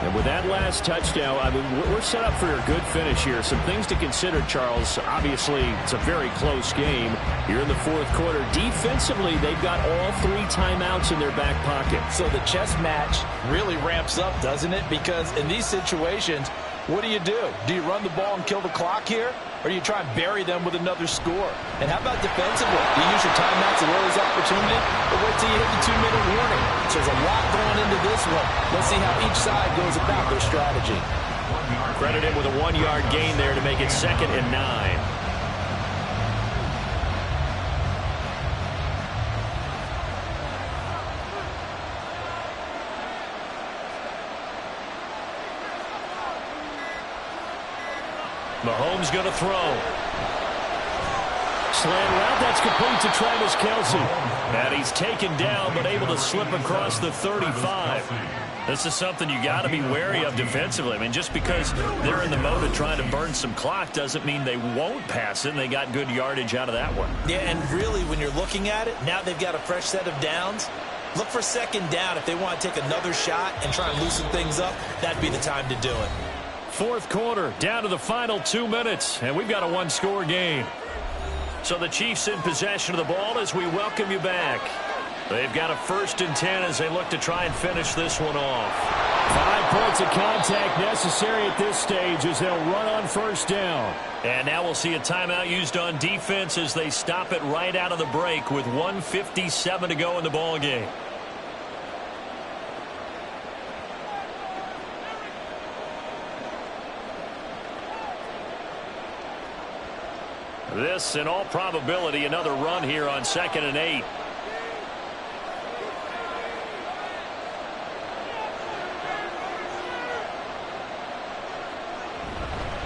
And with that last touchdown, I mean, we're set up for a good finish here. Some things to consider, Charles. Obviously, it's a very close game. You're in the 4th quarter. Defensively, they've got all 3 timeouts in their back pocket. So the chess match really ramps up, doesn't it? Because in these situations, What do? Do you run the ball and kill the clock here? Or do you try and bury them with another score? And how about defensively? Do you use your timeouts to those opportunity, or wait till you hit the 2-minute warning? So there's a lot going into this one. Let's see how each side goes about their strategy. Credit him with a 1-yard gain there to make it 2nd and 9. Mahomes going to throw. Slant route, that's complete to Travis Kelce. And he's taken down, but able to slip across the 35. This is something you got to be wary of defensively. I mean, just because they're in the mode of trying to burn some clock doesn't mean they won't pass it, and they got good yardage out of that one. Yeah, and really, when you're looking at it, now they've got a fresh set of downs. Look for 2nd down. If they want to take another shot and try and loosen things up, that'd be the time to do it. 4th quarter, down to the final 2 minutes, and we've got a 1-score game. So the Chiefs in possession of the ball as we welcome you back. They've got a 1st and 10 as they look to try and finish this one off. 5 points of contact necessary at this stage as they'll run on 1st down. And now we'll see a timeout used on defense as they stop it right out of the break with 1:57 to go in the ball game. This, in all probability, another run here on 2nd and 8.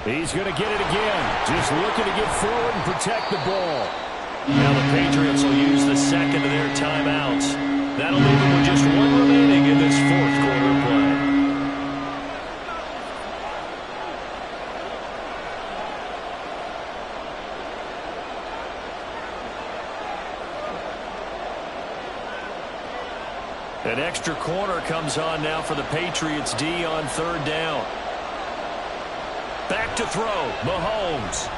He's going to get it again. Just looking to get forward and protect the ball. Now the Patriots will use the 2nd of their timeouts. That'll leave them with just 1 remaining in this 4th quarter play. An extra corner comes on now for the Patriots D on 3rd down. Back to throw, Mahomes.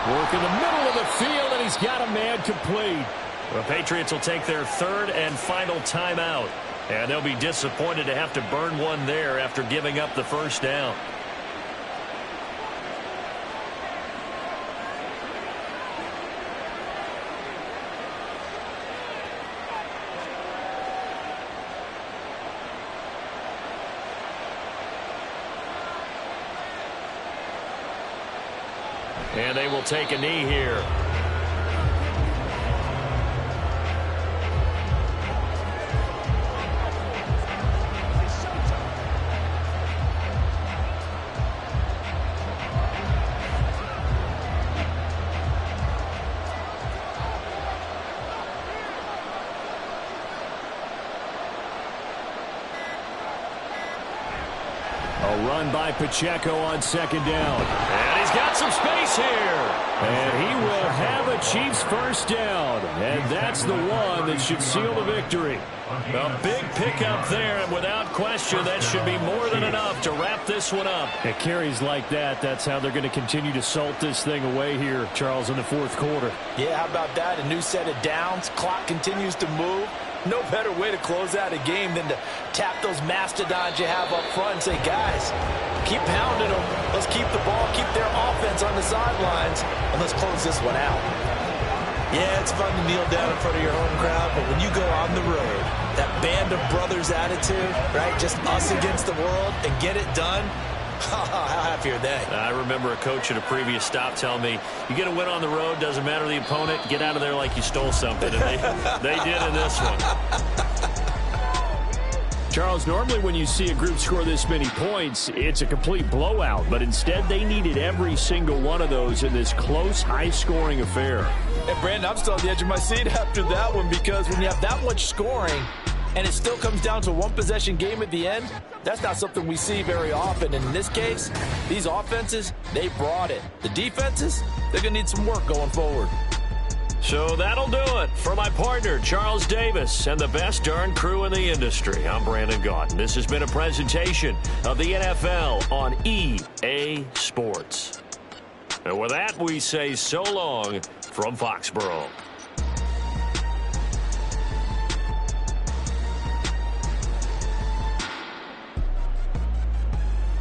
Work in the middle of the field, and he's got a man complete. The Patriots will take their 3rd and final timeout. And they'll be disappointed to have to burn one there after giving up the 1st down. And they will take a knee here. A run by Pacheco on 2nd down. And he's got some space here. And he will have a Chiefs 1st down. And that's the one that should seal the victory. A big pickup there, and without question, that should be more than enough to wrap this one up. At carries like that, that's how they're going to continue to salt this thing away here, Charles, in the 4th quarter. Yeah, how about that? A new set of downs. Clock continues to move. No better way to close out a game than to tap those mastodons you have up front and say, guys, keep pounding them. Let's keep the ball, keep their offense on the sidelines, and let's close this one out. Yeah, it's fun to kneel down in front of your home crowd, but when you go on the road, that band of brothers attitude, right, just us against the world, and get it done, how happy are they? I remember a coach at a previous stop telling me, you get a win on the road, doesn't matter the opponent, get out of there like you stole something. And they did in this one. Charles, normally when you see a group score this many points, it's a complete blowout. But instead, they needed every single one of those in this close, high-scoring affair. And, Brandon, I'm still on the edge of my seat after that one, because when you have that much scoring and it still comes down to a one-possession game at the end, that's not something we see very often. And in this case, these offenses, they brought it. The defenses, they're going to need some work going forward. So that'll do it for my partner, Charles Davis, and the best darn crew in the industry. I'm Brandon Gaudin. This has been a presentation of the NFL on EA Sports. And with that, we say so long from Foxborough.